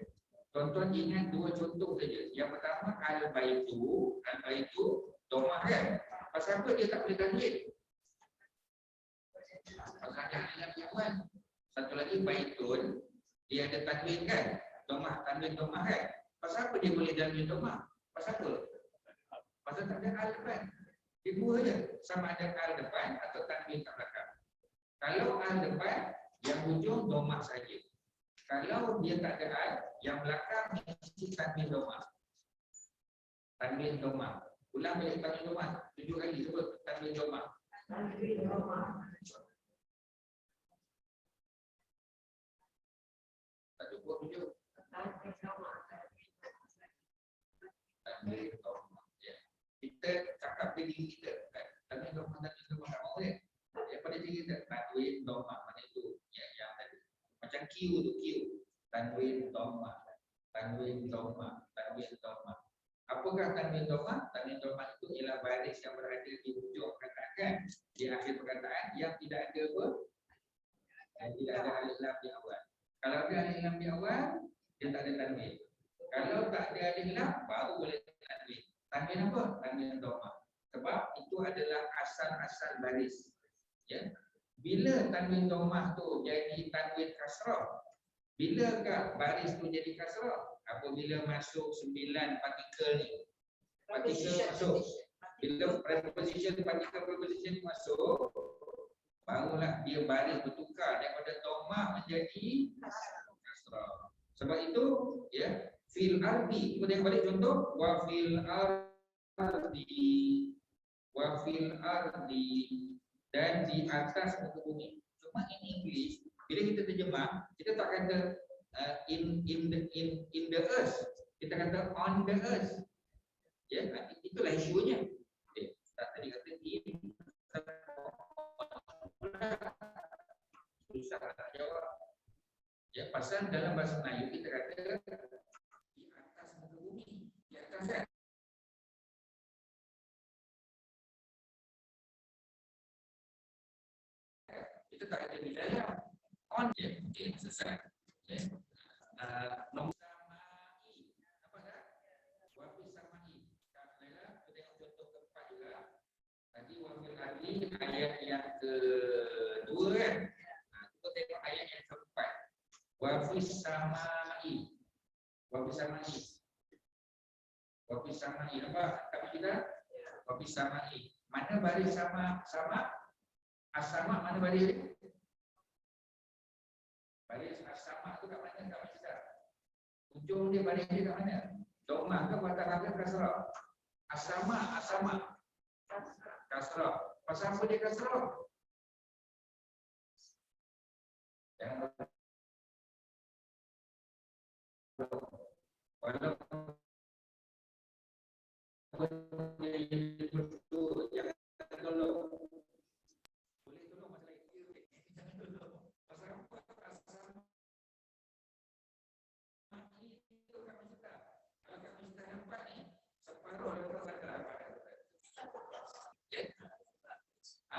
tuan-tuan ingat dua contoh saja. Yang pertama, al-baitu dhammah kan? Pasal apa dia tak boleh tanwin? Pasal ada alif lam. Satu lagi baitun, dia ada tanwin kan? Tanwin dhammah kan? Pasal apa dia boleh tanwin dhammah? Pasal apa? Pasal tak ada al depan. Dia dua je, sama ada al depan atau tanwin kat belakang. Kalau al depan, yang hujung dhammah saja. Kalau dia tak ada al, yang belakang mesti tanwin dhammah. Tanwin dhammah. Ulang balik tanwin dhammah. 7 kali sebut tanwin dhammah. Tanwin dhammah. Tak cukup 7. Tanwin dhammah. Ya. Kita cakap dengan diri kita kan. Tanwin dhammah tak mau kan. Daripada diri kita tanwin dhammah mana itu yang tadi. Macam Q tu Q. Tanwin dhammah. Apakah tanwin dhammah? Tanwin dhammah itu ialah baris yang berada di hujung perkataan, di akhir perkataan yang tidak ada apa? Yang tidak ada alif lam di awal. Kalau ada alif lam di awal, dia tak ada tanwin. Kalau tak ada alif lam, baru boleh tanwin. Tanwin apa? Tanwin dhammah. Sebab itu adalah asal-asal baris. Ya. Bila tanwin dhammah tu jadi tanwin kasrah? Bilakah baris tu jadi kasrah? Apabila masuk 9 partikel ni. Partikel masuk. Bila preposition ni masuk, barulah dia baris bertukar daripada dhammah menjadi kasrah. Sebab itu, ya, fil ardi. Kita tengok balik contoh, wa fil ardi. dan di atas muka bumi. Cuma ini English, bila kita terjemah, kita tak kata in the earth, kita kata on the earth. Ya, itulah isunya. Tadi kata in, susah nak jawab. Ya, pasal dalam bahasa Melayu kita kata di atas muka bumi, di atas kan. Itu tak ada di dalam. On ya, selesai. Ya. Nombor samai. Apa dah? Wafil samai. Kalau kita tengok contoh keempat juga. Tadi wafil adli ayat yang kedua kan. Kita tengok ayat yang keempat. Wafil samai. Wafil samai. Wafil samai. Nampak? Kami kita? Wafil samai. Mana baris sama? As-sama mana baris dia? Baris as-sama tu kat mana? Kat mana? Ujung dia baris dia kat mana? Domah ke fathah ke kasrah? As-sama, kasrah. Pasal apa dia kasrah? Jangan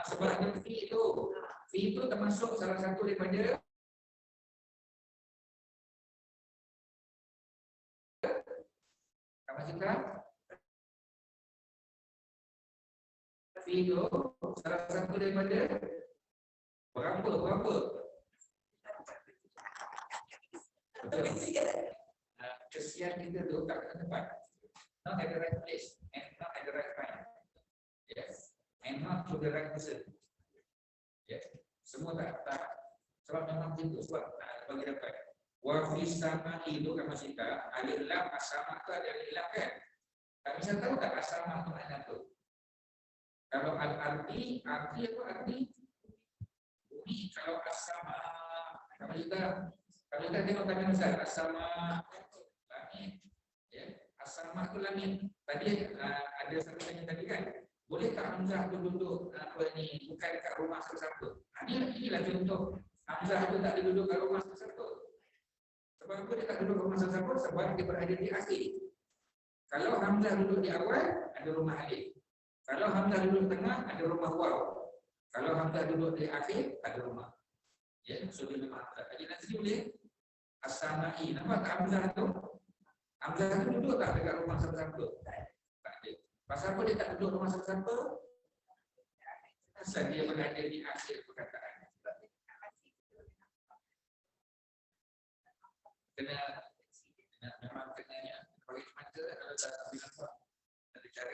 sebab ada fi itu termasuk salah satu daripada apa kita fi itu salah satu daripada berapa kesian kita tu tak kat tempat, not at the right place and not at the right time, yes, and not to the right person. Ya, semua tak sebab memang itu sebab bagi dapat wa fi sama itu kan kita alif lam asama tu ada alif lam kan. Kami saya tahu tak asama tu mana tu. Kalau arti apa arti bumi, kalau asama kami kita tengok kami Ustaz asama langit. Ya, asama tu langit. Tadi ada satu tanya tadi kan. Boleh tak Hamzah tu duduk bukan dekat rumah siapa-siapa? Inilah contoh. Hamzah tu tak duduk kat rumah siapa-siapa. Sebab apa dia tak duduk rumah siapa-siapa? Sebab dia berada di akhir. Kalau Hamzah duduk di awal, ada rumah alif. Kalau Hamzah duduk tengah, ada rumah waw. Kalau Hamzah duduk di akhir, ada rumah. Ya, so dia memang jadi nanti boleh as-samai. Nampak tak Hamzah tu? Hamzah tu duduk tak dekat rumah siapa-siapa? Tak ada. Pasal apa dia tak duduk rumah siapa-siapa? Pasal dia berada di akhir perkataan. Kena memang kena bagi mata kalau tak ambil nampak ada cara.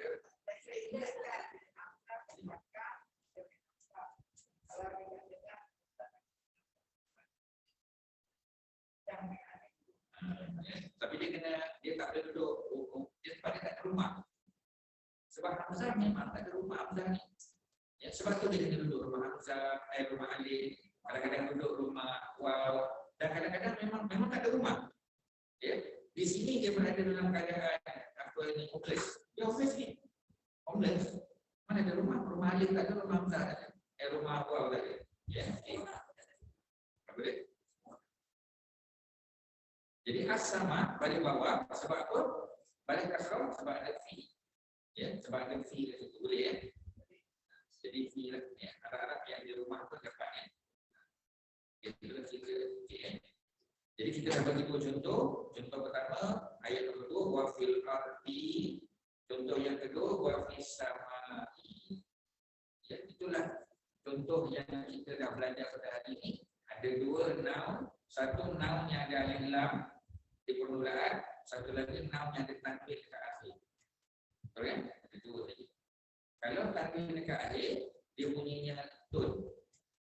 Tapi dia tak boleh duduk, dia sebab dia tak ada rumah. Sebab Hamzah memang tak ada rumah Hamzah ni. Ya, sebab tu dia kena duduk rumah Hamzah, rumah alif, kadang-kadang duduk rumah waw, dan kadang-kadang memang tak ada rumah. Ya, di sini dia berada dalam keadaan apa ni homeless. Dia homeless ni. Homeless. Mana ada rumah? Rumah alif tak ada, rumah Hamzah tak ada. Rumah waw tak ada. Ya. Tak boleh. Jadi as-sama balik bawah sebab apa? Balik kasrah sebab ada fi. Ya, sebab ada fi kat situ boleh ya. Jadi fi lah ya, harap-harap yang di rumah tu dapat ya. Itulah kita ya. Jadi kita dah bagi dua contoh. Contoh pertama ayat nombor 2 wa fil ardi. Contoh yang kedua wa fis samai. Ya, itulah contoh yang kita dah belajar pada hari ini. Ada dua noun, satu noun yang ada alif lam di permulaan, satu lagi noun yang ada tanwin dekat akhir. Betul kan? Ada dua lagi. Kalau tanwin dekat akhir, dia bunyinya tun.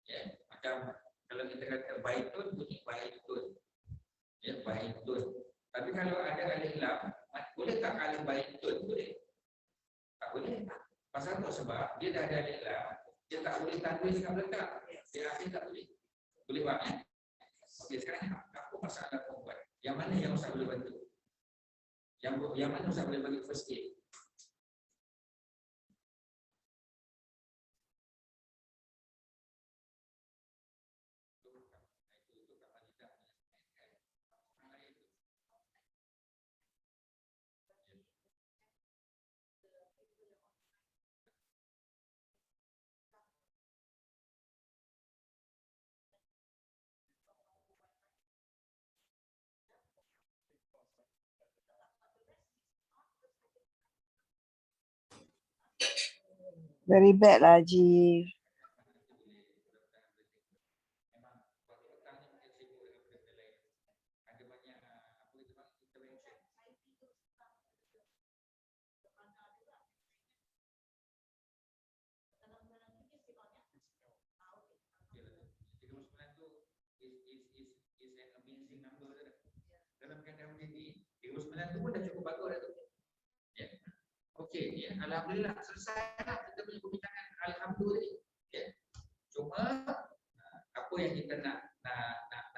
Ya, macam kalau kita kata baitun, bunyi baitun. Ya, baitun. Tapi kalau ada alif lam, boleh tak alif baitun? Boleh. Tak boleh. Pasal apa? Sebab dia dah ada alif lam, Dia tak boleh tanwin dengan melekat. Dia akhir tak boleh. Boleh buat kan? Okey, sekarang apa masalah perempuan? Yang mana yang Ustaz boleh bantu? Yang mana Ustaz boleh bagi first aid? Very bad lah, Haji. Dalam keadaan macam ni, 39 tu pun dah cukup bagus dah tu. Ya. Okey, ya, alhamdulillah selesai lah kita punya perbincangan alhamdulillah tadi. Ya. Cuma apa yang kita nak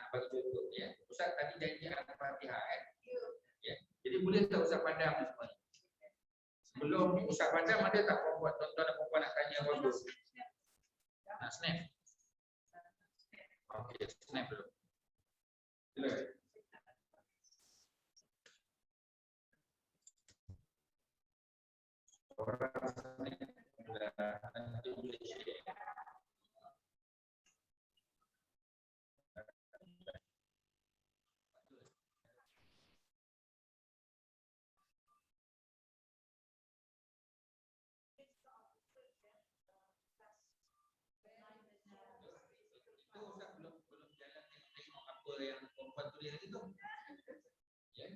bagi contoh ya. Ustaz tadi janji Al-Fatihah kan. Ya. Jadi boleh tak Ustaz padam semua ni? Sebelum Ustaz padam ada tak perempuan tuan-tuan dan perempuan nak tanya apa-apa? Nak snap. Okey, snap dulu. Silakan. Orang nanti boleh share. Itu Ustaz belum jalan tengok apa yang perempuan tulis tadi tu. Ya.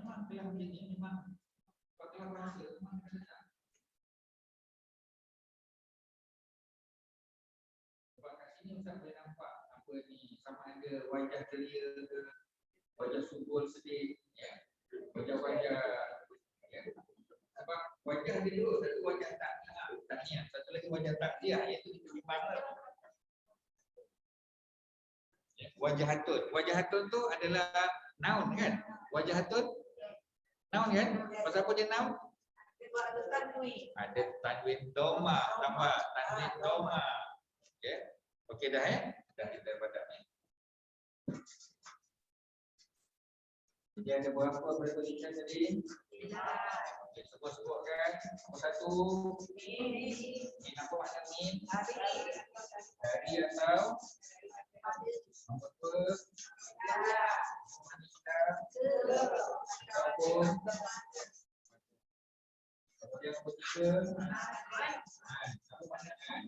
Memang kelas begini memang kelas bahasa memang kena. Sebab kat sini Ustaz boleh nampak apa ni sama ada wajah ceria ke, wajah subul sedih, ya. Wajah-wajah ya. Sebab wajah dia dulu satu wajah tahniah, satu lagi wajah takziah iaitu diterima. Ya, wajah hatun. Wajah hatun tu adalah noun kan? Wajah hatun noun kan? Pasal apa dia noun? Ada tanwin doma, tambah tanwin doma. Ya. Okey dah ya? Dah kita padam ni. Jadi ada berapa preposition tadi? Okay, sebut-sebutkan. Nombor satu. Min apa makna min? Dari atau? Nombor dua. Ataupun. Kemudian nombor tiga. Apa makna kan?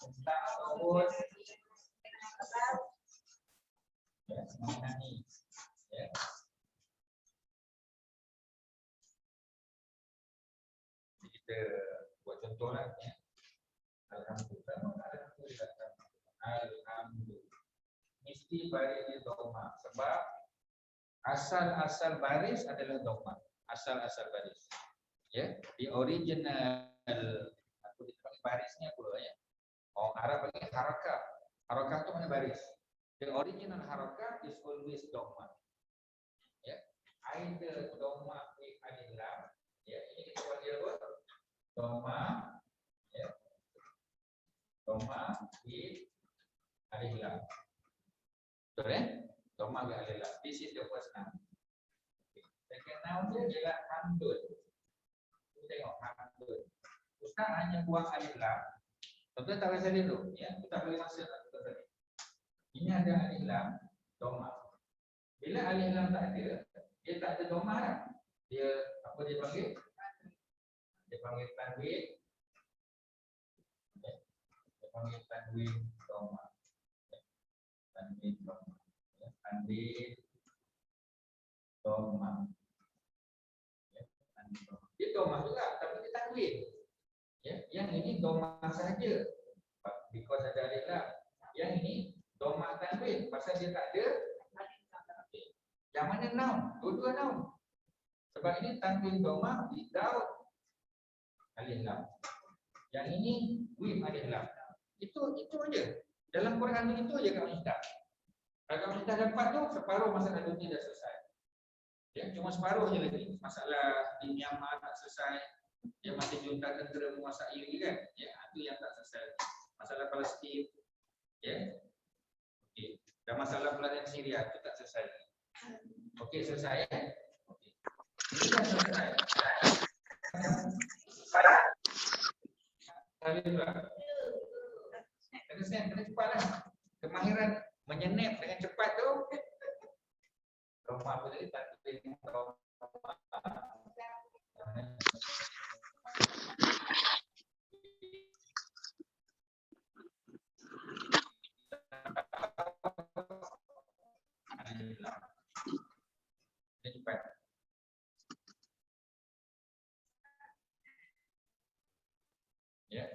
Tentang ataupun. Ya, makna ni. Ya. Kita buat contoh lah ya. Alhamdulillah. Alhamdulillah. Mesti barisnya dhamma sebab asal-asal baris adalah dhamma. Asal-asal baris. Ya, di original aku dipanggil barisnya apa ya? Orang Arab panggil harakah. Harakah tu mana baris? The original harakah is always dhamma. Ya. Either dhamma with alif lam. Ya, ini kita panggil apa? Dhamma, ya. Dhamma with alif lam. Betul ya? Dhamma with alif lam. This is the first noun. Second noun dia ialah hamdun. Kita tengok hamdun. Ustaz hanya buang alif lam. Tuan-tuan tak rasa dia tu, ya. Ustaz bagi masa tadi. Ini ada alif lam, dhamma. Bila alif lam tak ada, dia tak ada dhamma dah. Dia apa dia panggil? Dia panggil tanwin. Dia panggil tanwin dhamma. Tanwin dhamma. Tanwin dhamma. Dia dhamma juga, tapi dia tanwin. Ya, yang ini dhamma saja. Because ada alif lam. Yang ini Doma tanwin pasal dia tak ada. Yang mana noun? Dua-dua noun. Sebab ini tanwin doma without alif lam. Yang ini with alif lam. Itu aja. Dalam Quran itu aja kamu minta. Kalau kamu minta dapat tu separuh masalah dunia dah selesai. Ya, cuma separuh je lagi. Masalah di Myanmar tak selesai. Dia masih junta tentera menguasai lagi kan? Ya, itu yang tak selesai. Masalah Palestin. Ya. Okey. Dan masalah pelarian Syria itu tak selesai. Okey, selesai ya? Okey. Ini dah selesai. Kena cepatlah. Kemahiran menyenap dengan cepat tu. Rumah apa tadi? Tanwin doma. Cepat. Ya.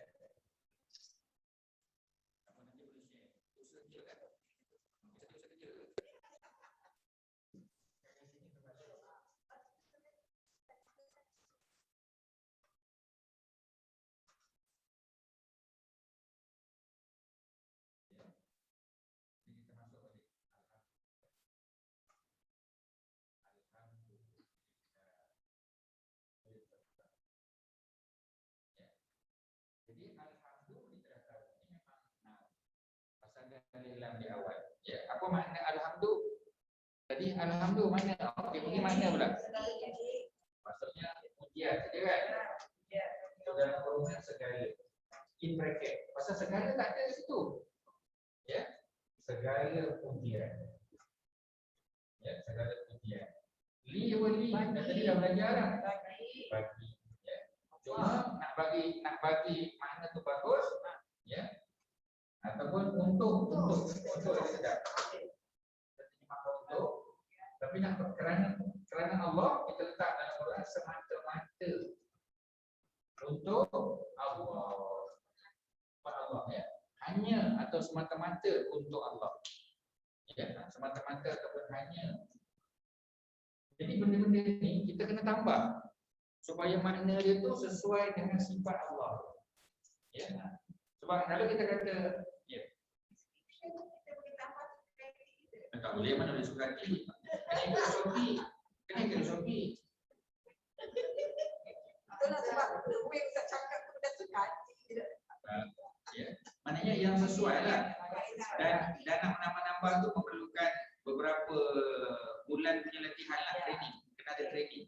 Jadi alhamdulillah kita dah tahu ini memang pasal alif lam di awal. Ya, apa makna alhamdulillah? Jadi alhamdulillah mana? Okey, bagi makna pula. Maksudnya pujian saja kan? Dalam kurungan segala. In bracket. Pasal segala tak ada di situ. Ya. Segala pujian. Ya, segala pujian. Li wali tadi dah belajar dah. Bagi. Ya. Cuma nak bagi makna tu bagus, ya. Ataupun untuk ada sedap. Untuk, tapi nak kerana Allah kita letak dalam Quran semata-mata untuk Allah, ya. Hanya atau semata-mata untuk Allah. Ya, semata-mata ataupun hanya. Jadi benda-benda ni kita kena tambah supaya makna dia tu sesuai dengan sifat Allah. Ya. Sebab kalau kita kata ya. Tak boleh mana boleh suka hati. Kena ikut Sophie. Itulah sebab Wing tak cakap pun dah suka hati. Ya. Maknanya yang sesuai lah. Dan nak menambah-nambah tu memerlukan beberapa bulan punya latihan lah, training. Kena ada training.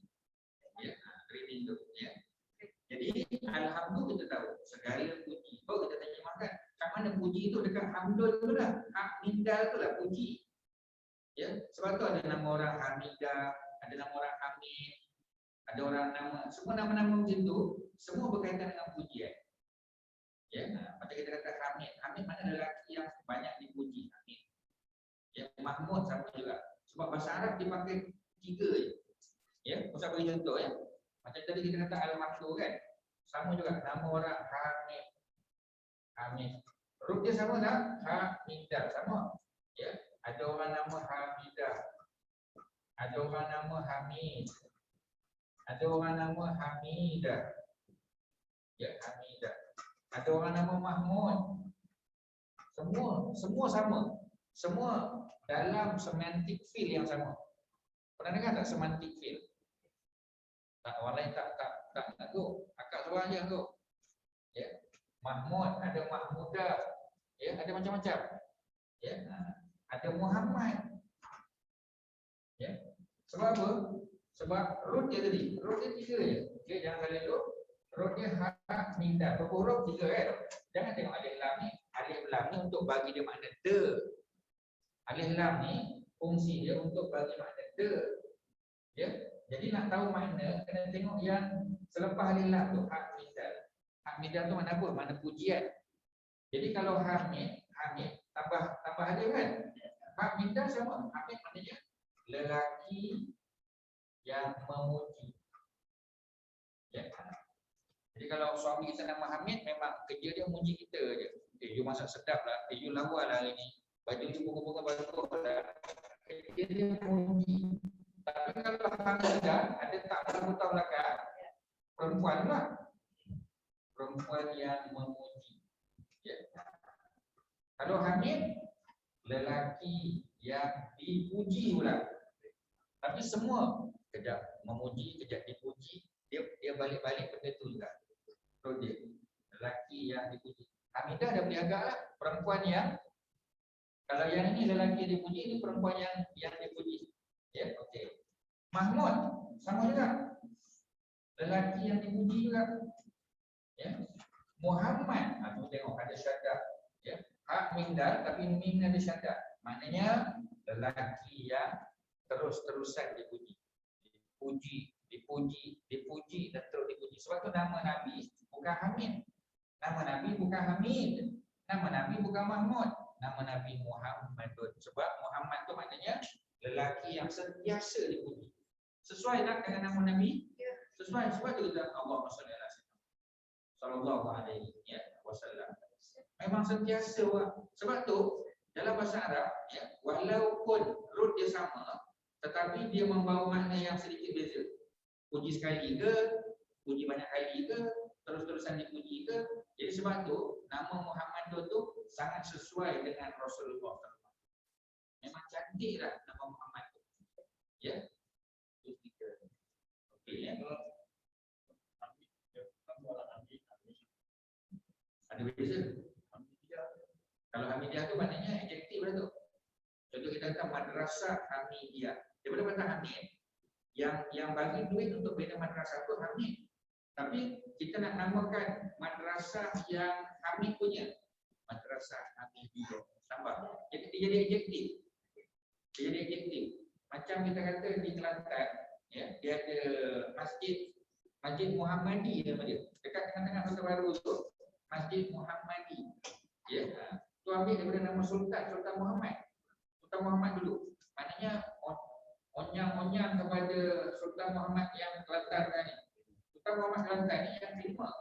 Ya, training tu. Ya. Jadi alhamdulillah kita tahu segala puji. Baru kita tanya makan. Kat mana puji tu dekat hamdul tu lah. Hamdal tu lah puji. Ya, sebab tu ada nama orang Hamidah, ada nama orang Hamid, ada orang nama, semua nama-nama macam tu, semua berkaitan dengan pujian. Ya, macam kita kata Hamid. Hamid mana lelaki yang banyak dipuji. Hamid. Ya, Mahmud sama juga. Sebab bahasa Arab dipakai 3 je. Ya, usah bagi contoh ya. Macam tadi kita kata Al-Mahdu kan. Sama juga nama orang Hamid. Hamid. Huruf dia sama tak? Hamidah sama. Ya, ada orang nama Hamidah. Ada orang nama Hamid. Ada orang nama Hamidah. Ya, Hamidah. Ada orang nama Mahmud. Semua sama. Semua dalam semantic field yang sama. Pernah dengar tak semantic field? Tak, orang lain tak nak tu. Akak seorang je tu. Ya. Mahmud, ada Mahmudah. Ya, ada macam-macam. Ya. Ada Muhammad. Ya. Sebab apa? Sebab root dia tadi. Root dia 3 je. Okey, jangan salah tu. Root dia Hamidah. Berapa huruf 3 kan? Jangan tengok alif lam ni. Alif lam ni untuk bagi dia makna de. Alif lam ni fungsi dia untuk bagi makna de. Ya. Jadi nak tahu makna kena tengok yang selepas alif lam tu Hamidah. Hamidah tu mana apa? Mana pujian. Jadi kalau Hamid tambah alif kan? Hamidah sama. Hamid maknanya lelaki yang memuji. Ya. Jadi kalau suami kita nama Hamid memang kerja dia memuji kita je. You masak sedap lah, you lawa lah hari ni. baju tu bunga-bunga bagus lah. Dia puji. Tapi kalau Hamidah ada tak berapa belakang, perempuan lah. Perempuan yang memuji. Ya. Kalau Hamid, lelaki yang dipuji pula. Tapi semua kejap memuji, kejap dipuji, dia balik-balik benda tu juga. So dia lelaki yang dipuji. Hamidah dah boleh agak lah, perempuan yang, kalau yang ini lelaki yang dipuji, ini perempuan yang dipuji. Ya, okey. Mahmud sama juga. Lelaki yang dipuji juga. Ya. Muhammad, aku tengok ada syahadah. Ya. Hak mindal tapi min ada syahadah. Maknanya lelaki yang terus-terusan dipuji. Dipuji dan terus dipuji. Sebab tu nama Nabi bukan Hamid. Nama Nabi bukan Hamid. Nama Nabi bukan Mahmud. Nama Nabi Muhammadun. Sebab Muhammad tu maknanya lelaki yang sentiasa dipuji. Sesuai tak dengan nama Nabi? Ya. Sesuai. Sebab tu kita Allahumma shalli ala sayyidina sallallahu alaihi wasallam. Memang sentiasa. Sebab tu dalam bahasa Arab, ya, walaupun root dia sama, tetapi dia membawa makna yang sedikit beza. Puji sekali ke, puji banyak kali ke, terus-terusan dipuji ke. Jadi sebab tu nama Muhammad tu sangat sesuai dengan Rasulullah SAW. Memang cantiklah nama Muhammad tu. Ya. Okey ya. Ada beza. Kalau Hamidiyah tu maknanya adjektif lah tu. Contoh kita kata madrasah Hamidiyah. Daripada kata Hamid, yang bagi duit untuk bina madrasah tu Hamid. Tapi kita nak namakan madrasah yang Hamid punya, madrasah Hamidiyah. Tambah. Jadi dia jadi adjektif. Dia jadi adjektif. Macam kita kata di Kelantan, ya, dia ada Masjid Muhammadi nama dia. Dekat tengah-tengah Kota Baru tu, Masjid Muhammadi. Ya. Tu ambil daripada nama Sultan Muhammad. Sultan Muhammad dulu. Maknanya onyang-onyang kepada Sultan Muhammad yang Kelantan ni. Sultan Muhammad Kelantan ni yang terima.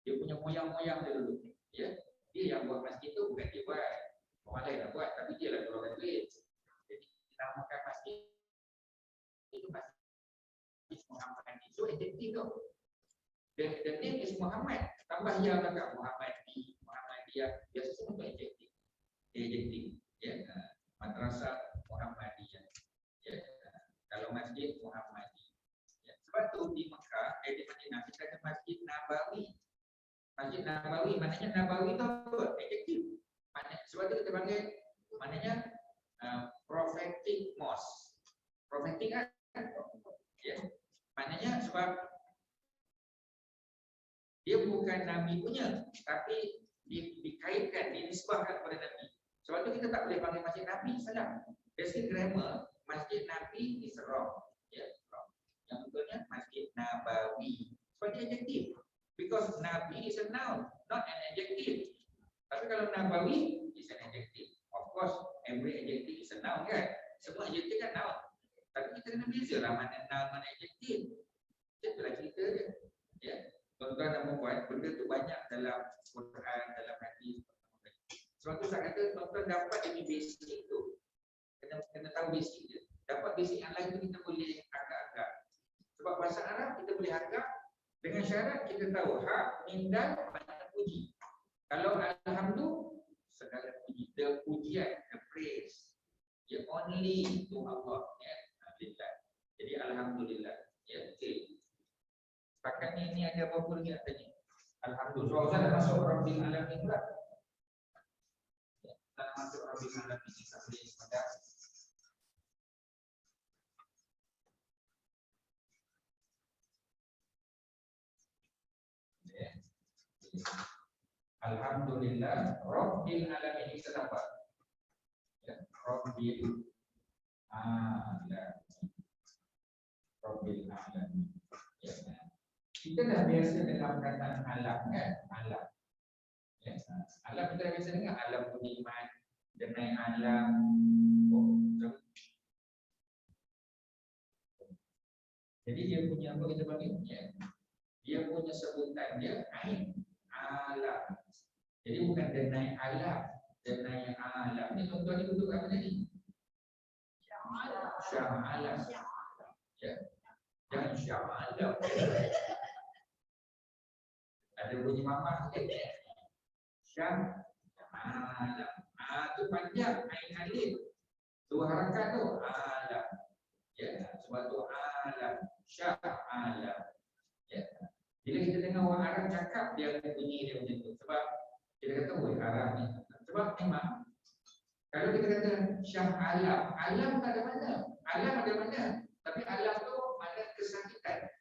Dia punya moyang-moyang dia dulu. Ya. Dia yang buat masjid tu, bukan dia buat. Orang lain dah buat, tapi dia lah keluarkan duit. Jadi namakan masjid itu Masjid Muhammad. So adjektif tu. The name is Muhammad. Tambah ya belakang Muhammadi, Muhammadiyah. Biasa semua tu adjektif. Adjektif. Ya. Madrasah Muhammadiyah. Ya. Kalau masjid Muhammadi. Ya. Sebab tu di Mekah, di Madinah kita ada Masjid Nabawi. Masjid Nabawi, maknanya Nabawi tu apa? Adjektif. Maknanya sebab tu kita panggil maknanya prophetic mosque. Prophetic kan? Ya. Maknanya sebab dia bukan Nabi punya, tapi dikaitkan, dinisbahkan kepada Nabi. Sebab tu kita tak boleh panggil masjid Nabi, salah. Basic grammar, masjid Nabi is wrong. Ya, wrong. Yang betulnya masjid Nabawi. Sebab dia adjektif. Because Nabi is a noun, not an adjective. Tapi kalau Nabawi is an adjective. Of course, every adjective is a noun kan? Semua adjective kan noun. Tapi kita kena beza lah mana noun, mana adjective. Itulah cerita dia. Ya. Tuan-tuan dan puan, benda tu banyak dalam Quran, dalam hadis. Sebab tu saya kata tuan-tuan dapat ini basic tu. Kena tahu basic dia. Dapat basic yang lain tu kita boleh agak-agak. Sebab bahasa Arab kita boleh agak dengan syarat kita tahu hak, mindal, makna puji. Kalau alhamdulillah, segala puji, the pujian, the praise. Ya, only to Allah. Ya, alhamdulillah. Jadi alhamdulillah. Ya, okey. Pakat ni ada apa-apa lagi katanya? Alhamdulillah. So, Ustaz masuk Rabbil Alamin pula. Ya, Ustaz masuk Rabbil Alamin ni sambil pada ya. Alhamdulillah Rabbil Alamin kita dapat. Ya, Rabbil Alamin. Rabbil Alamin. Ya. Kita dah biasa dengan perkataan alam kan? Alam. Ya. Alam kita dah biasa dengar alam beriman, denai alam. Jadi dia punya apa kita panggil? Ya. Dia punya sebutan dia ain. Alam. Jadi bukan denai alam. Denai alam ni contoh ni duduk apa tadi? Sya'alam. Ya. Jangan sya'alam. Ada bunyi mamah sikit. Sya'alam. Tu panjang ain alif. Dua harakat tu alam. Ya, sebab tu alam. Sya'alam. Ya. Bila kita dengar orang Arab cakap, dia ada bunyi dia macam tu. Sebab kita kata, oh Arab ni. Sebab memang kalau kita kata syah alam, alam ada mana? Alam ada mana? Tapi alam tu mana kesakitan.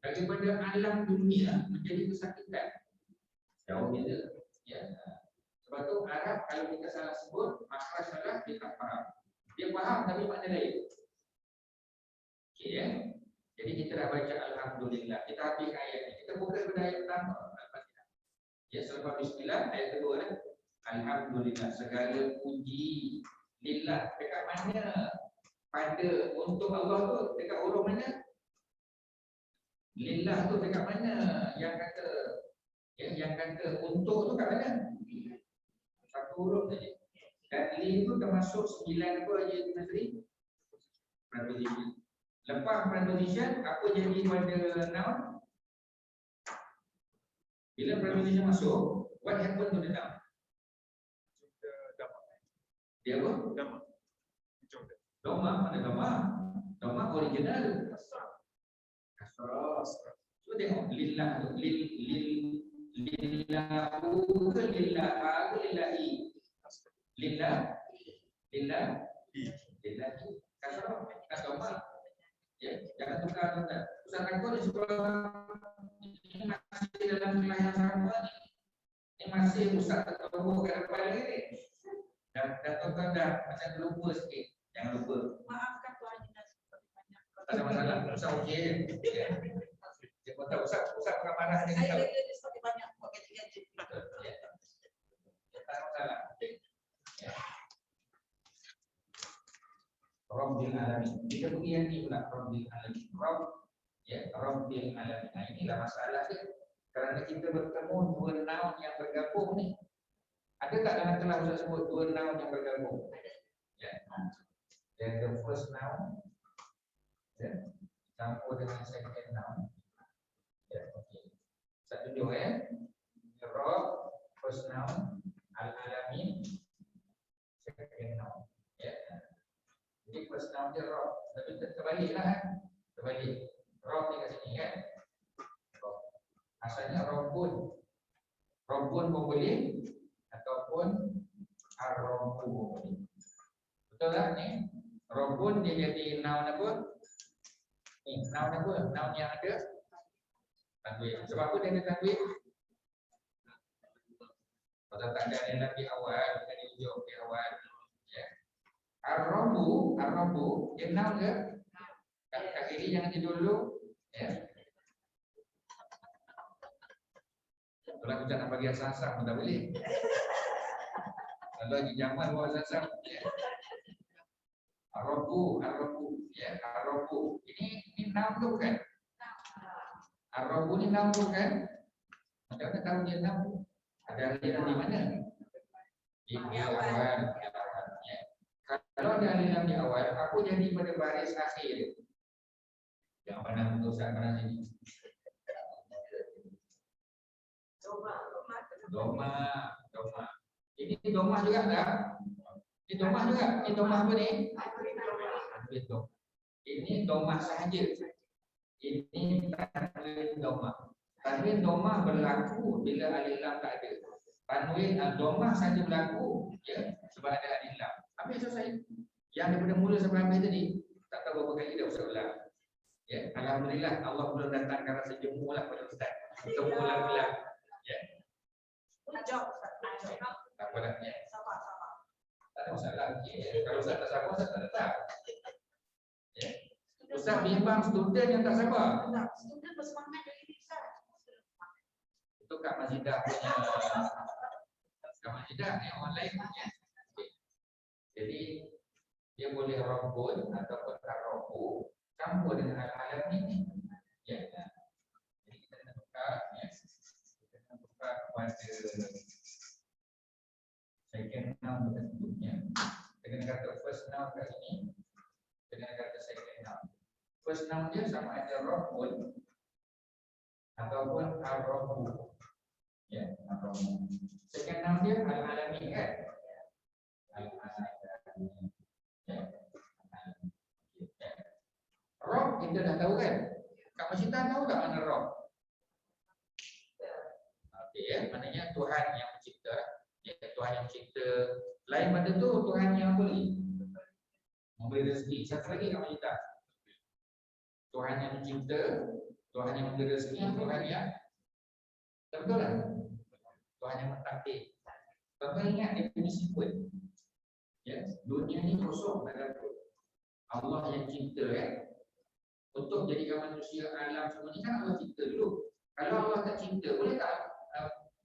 Daripada alam dunia menjadi kesakitan. Jauh beza. Ya. Sebab tu Arab kalau kita salah sebut, makhraj salah dia tak faham. Dia faham tapi makna lain. Okey ya. Jadi kita dah baca alhamdulillah. Kita habis ayat ni. Kita buka pada ayat pertama. Al-Fatihah. Ya, selepas bismillah ayat kedua lah. Alhamdulillah, segala puji lillah. Dekat mana? Pada untuk Allah tu dekat huruf mana? Lillah tu dekat mana? Yang kata untuk tu kat mana? Satu huruf saja. Dan li tu termasuk 9 apa je Nazri? Preposition. Lepas preposition apa jadi pada noun? Bila preposition masuk, what happen to the noun? Dia apa? Dhamma. Mana dhamma? Dhamma original. Kasrah. So tengok lillah tu. Lillahu ke lillaha ke lillahi? Lillah. Lillahi. Kasrah. Dhamma. Ya, jangan tukar tuan. Ustaz takut ini masih dalam kelas yang sama ni. Ini masih Ustaz tak tahu kat depan lagi ni. Dah tuan-tuan dah macam lupa sikit. Jangan lupa. Maafkan Tuan Haji seperti banyak. Tak ada masalah. Ustaz okey. Ya. Dia pun tahu Ustaz bukan marah dia Saya tahu. dia seperti banyak buat gaji-gaji. Ya. Tak ada masalah. Ya. Rabbil alamin. Kita pergi yang ni pula Rabbil alamin. Rabbil alamin. Nah, inilah masalah dia. Kerana kita bertemu dua noun yang bergabung ni. Ada tak dalam kelas Ustaz sebut dua noun yang bergabung? Ya. Dan the first noun campur dengan second noun. Ya, okey. Ustaz tunjuk Rabb, first noun, al-alamin, second noun. Ya. Jadi first noun dia Rabb. Tapi terbaliklah kan? Terbalik. Rabb ni kat sini kan? Asalnya Rabbun. Rabbun pun boleh ataupun ar-rabbu boleh. Betul tak ni? Rabbun dia jadi noun apa? Ni noun apa? Noun yang ada tanwin. Sebab apa dia ada tanwin? Kalau tak ada dalam di awal, kita di ujung di awal. Ya. Ar-rabbu dia noun ke? Kat kiri jangan di dulu. Ya. Kalau kita nak bagi asas-asas pun tak boleh. Kalau lagi zaman buat asas-asas. Ya. Ar-rabbu. Ya, ar-rabbu. Ini noun tu bukan? Ar-rabbu ni noun tu kan? Macam mana tahu dia noun? Ada aliran di mana? Di awal. Ya. Kalau ada aliran di awal, apa jadi pada baris akhir? Yang mana untuk saat mana sini? Doma. Ini doma juga tak? Ini doma juga. Ini doma apa ni? Ini doma sahaja. Ini tanwin doma. Tanwin doma berlaku bila alif lam tak ada. Tanwin doma saja berlaku ya sebab ada alif lam. Apa yang saya yang daripada mula sampai habis tadi tak tahu berapa kali dah Ustaz ulang. Ya, alhamdulillah Allah belum datangkan rasa jemu lah pada Ustaz. Untuk ulang-ulang. Ya. Ajak Ustaz. Tak apa dah. Ya. Sabar. Tak ada masalah. Okay. Kalau Ustaz tak sabar, Ustaz tak datang. Ya. Ustaz bimbang student yang tak sabar. Student bersemangat dari Ustaz. Itu Kak Mazidah punya. Kak Mazidah ni orang lain. Ya. Okay. Jadi dia boleh rombon ataupun tak rombon campur dengan al-alam ini. Ya. Jadi kita nak tukar. Ya. Kita nak tukar kepada second noun berikutnya. noun kat sini dengan kata second noun. First noun dia sama ada Rabbun ataupun Ar-Rabbu. Ya, Ar-Rabbu. Second noun dia Al-Alamin kan? Al-Alamin. Ya. Rabb kita dah tahu kan? Kak Masita tahu tak mana Rabb? Okey ya, maknanya Tuhan yang mencipta. Ya, Tuhan yang mencipta. Lain pada tu Tuhan yang beri. Memberi rezeki. Siapa lagi Kak Masita? Tuhan yang mencipta, Tuhan yang memberi rezeki, Tuhan yang betul lah. Tuhan yang mentakdir. Tuan-tuan ingat dia punya sifat. Ya, dunia ni kosong tak ada. Allah yang cipta Untuk jadikan manusia alam semua ni kan Allah cipta dulu. Kalau Allah tak cipta, boleh tak?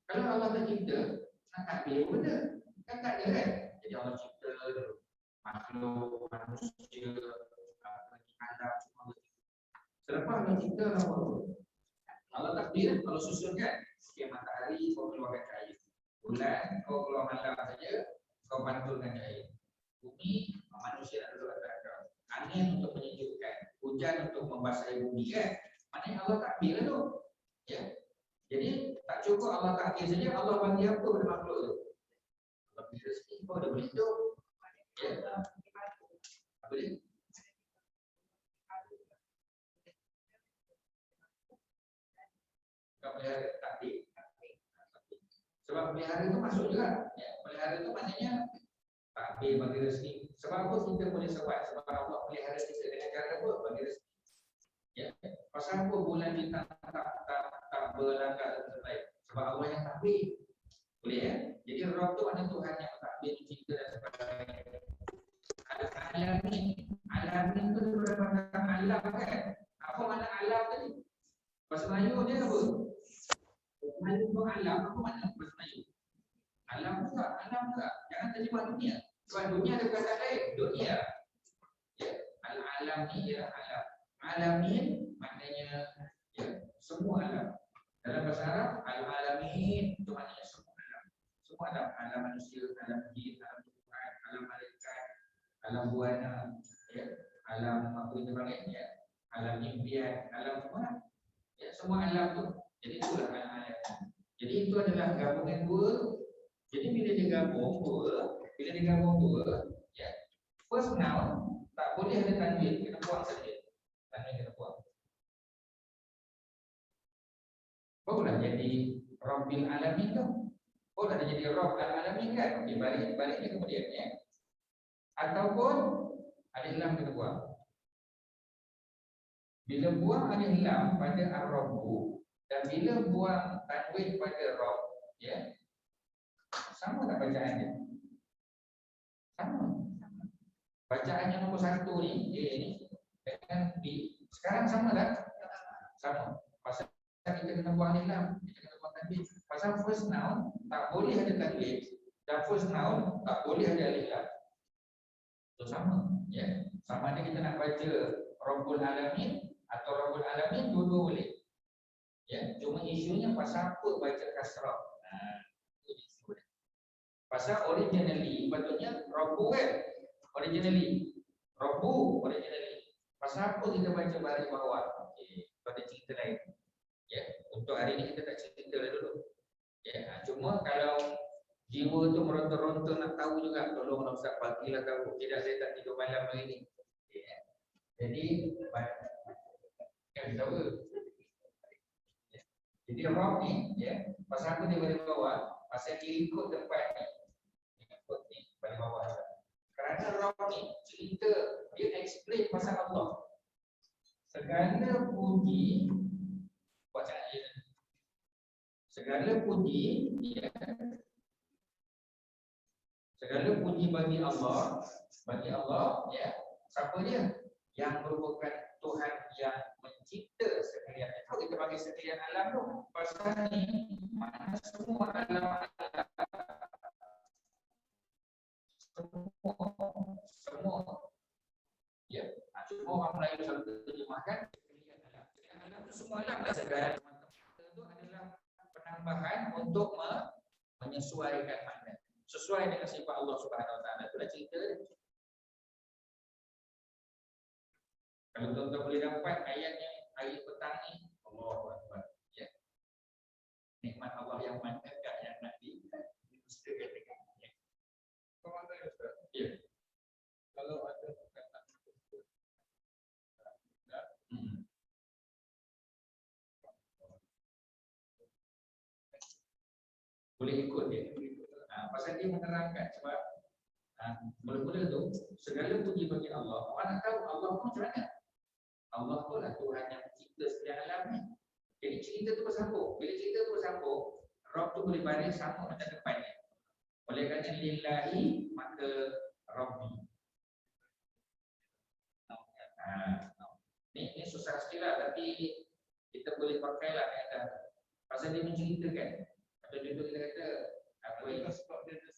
Kalau Allah tak cipta, nak takdir benda. Kan tak ada kan? Jadi Allah cipta makhluk, manusia, alam semua. Selepas Allah cipta Allah takdir, Allah susunkan. Okey, matahari kau keluarkan cahaya. Bulan kau keluar malam saja, kau pantulkan cahaya. Bumi manusia nak duduk atas kau. Angin untuk menyejukkan, hujan untuk membasahi bumi kan. Maknanya Allah takdir lah tu. Ya. Jadi tak cukup Allah takdir saja, Allah bagi apa pada makhluk tu? Allah bagi rezeki, kau dah boleh hidup. Ya. Apa dia? Kau pelihara takdir. Sebab pelihara itu masuk juga. Ya, pelihara itu maknanya takdir bagi rezeki. Sebab apa kita boleh sebab Allah pelihara kita dengan cara apa? Bagi rezeki. Ya. Pasal apa bulan bintang tak berlanggar dan terbaik? Sebab Allah yang takdir. Boleh ya? Jadi Rabb tu maknanya Tuhan yang takdir mencipta dan sebagainya. Alamin tu daripada alam kan? Apa makna alam tadi? Bahasa Melayu dia apa? Melayu tu alam, apa makna bahasa Melayu? Alam juga, jangan terjemah dunia. Sebab dunia ada perkataan lain, dunia. Ya, al-alam ni ialah alam. Alamin maknanya ya, semua alam. Dalam bahasa Arab, al-alamin itu maknanya semua alam. Semua alam, alam manusia, alam jin, alam Tuhan, alam malaikat, alam buana, ya, alam apa kita panggil ya, alam impian, alam semua. Ya, semua alam tu. Jadi itulah alam-alam. Jadi itu adalah gabungan dua. Jadi bila digabung dua, ya, first noun tak boleh ada tanwin, kena buang saja. Tanwin kena buang. Barulah jadi Rabbil Alamin tu. Oh, dah jadi Rabb Al-Alamin kan? Okey, baliknya kemudian ya. Ataupun alif lam kena buang. Bila buang alif lam pada Ar-Rabbu dan bila buang tanwin pada Rabb, ya. Sama tak bacaannya? Sama. Bacaan yang nombor 1 ni, A ni dengan B, sekarang sama tak? Sama. Pasal kita kena buang alif lam, kita kena buang tanwin. Pasal first noun tak boleh ada tanwin dan first noun tak boleh ada alif lam. Itu sama, ya. Sama ada kita nak baca Rabbul Alamin atau Rabbul Alamin, dua-dua boleh. Ya, cuma isunya pasal apa baca kasrah. Itu isu dia. Pasal originally patutnya Rabbu kan? Originally. Pasal apa kita baca baris bawah? Okey, pada cerita lain. Ya, untuk hari ini kita tak cerita dulu. Ya, cuma kalau jiwa tu meronta-ronta nak tahu juga, tolonglah Ustaz bagilah tahu. Tidak, saya tak tidur malam hari ni. Ya. Jadi kan tahu. Ya. Jadi Rabb ni, ya, pasal apa dia baris bawah? Pasal dia ikut tempat ni. Ikut ni baris bawah. Kerana Rabb ni cerita, dia explain pasal Allah. Segala puji bacaan dia. Segala puji, ya. Segala puji bagi Allah, ya. Siapa dia? Yang merupakan Tuhan yang mencipta sekalian. Kalau kita bagi sekalian alam tu, pasal ni mana semua alam, semua, ya. Cuma orang Melayu selalu terjemahkan sekalian alam. Sekalian alam tu semua alam lah. Segala itu adalah penambahan untuk menyesuaikan makna. Sesuai dengan sifat Allah Subhanahu Wa Taala. Itulah cerita dia. Kalau tuan-tuan boleh dapat ayat yang hari petang ni, Allahu Akbar. Ya. Nikmat Allah yang manakah yang nak didustakan dengan ya. Ya. Kalau ada perkataan boleh ikut dia. Pasal dia menerangkan sebab mula-mula tu segala puji bagi Allah. Orang nak tahu Allah tu macam mana? Allah tu lah Tuhan yang mencipta sekalian alam ni. Jadi cerita tu bersambung. Bila cerita tu bersambung, Rabb tu boleh balik sama macam depannya. Oleh kerana lillahi maka Rabbi. Ini susah sikit lah, tapi kita boleh pakailah kata. Pasal dia menceritakan. Atau judul kita kata apa yang sebab dia tak.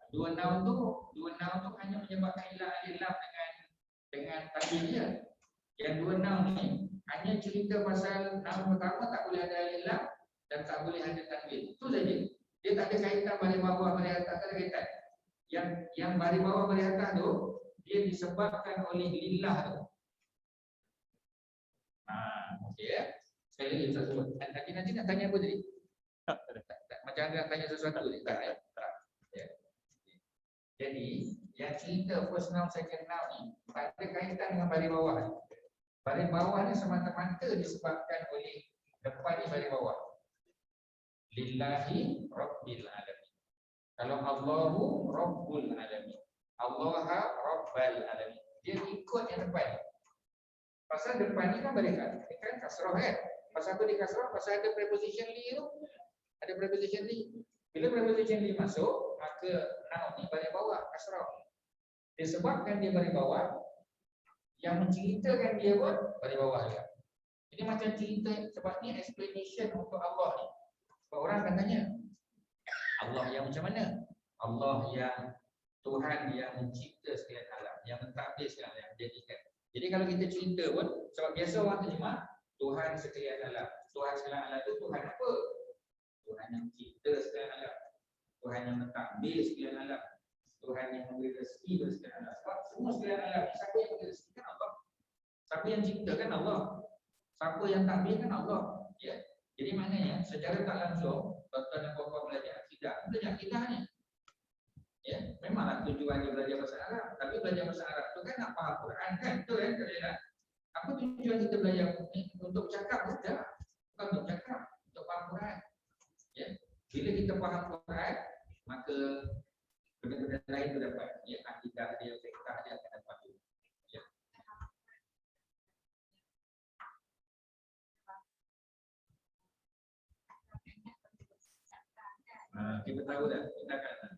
Dua noun tu hanya menyebabkan ilah alif lam dengan takdir dia. Yang dua noun ni hanya cerita pasal noun pertama tak boleh ada alif lam dan tak boleh ada takdir. Itu saja. Dia tak ada kaitan baris bawah baris atas, tak ada kaitan. Yang baris bawah baris atas tu dia disebabkan oleh lillah tu. Okey ya. Sekali lagi Ustaz sebut. Nanti nak tanya apa tadi? Tak. Macam ada nak tanya sesuatu ni? Tak. Ya. Jadi, yang cerita first noun, second noun ni tak ada kaitan dengan baris bawah ni. Baris bawah ni semata-mata disebabkan oleh depan ni baris bawah. Lillahi Rabbil Alamin. Kalau Allahu Rabbul Alamin, Allah Rabbal Alamin, dia ikut yang depan. Pasal depan ni kan baris kan kasrah kan. Pasal apa di kasrah? Pasal ada preposition li tu. Ada preposition li. Bila preposition li masuk, maka noun ni baris bawah kasrah. Disebabkan dia baris bawah, yang menceritakan dia pun baris bawah juga. Jadi macam cerita, sebab ni explanation untuk Allah ni. Sebab orang akan tanya, Allah yang macam mana? Allah yang Tuhan yang mencipta sekalian alam, yang mentadbir sekalian alam, jadikan. Jadi kalau kita cerita pun, sebab biasa orang terjemah Tuhan sekalian alam. Tuhan sekalian alam tu Tuhan apa? Tuhan yang mencipta sekalian alam, Tuhan yang mentadbir sekalian alam, Tuhan yang memberi rezeki bagi sekalian alam. Sebab semua sekalian alam, siapa yang memberi rezeki kan Allah. Siapa yang ciptakan Allah. Siapa yang takbir kan Allah. Ya. Jadi maknanya secara tak langsung tuan-tuan dan puan-puan belajar akidah ni. Ya, memanglah tujuan dia belajar bahasa Arab, tapi belajar bahasa Arab tu kan nak faham Quran kan, betul kan? Apa tujuan kita belajar ni? Untuk cakap sudah, bukan untuk cakap, untuk faham Quran. Ya, bila kita faham Quran, maka benda-benda lain tu dapat. Ya, akidah dia, fiqh dia akan dapat. Ya. Kita tahu dah, kita akan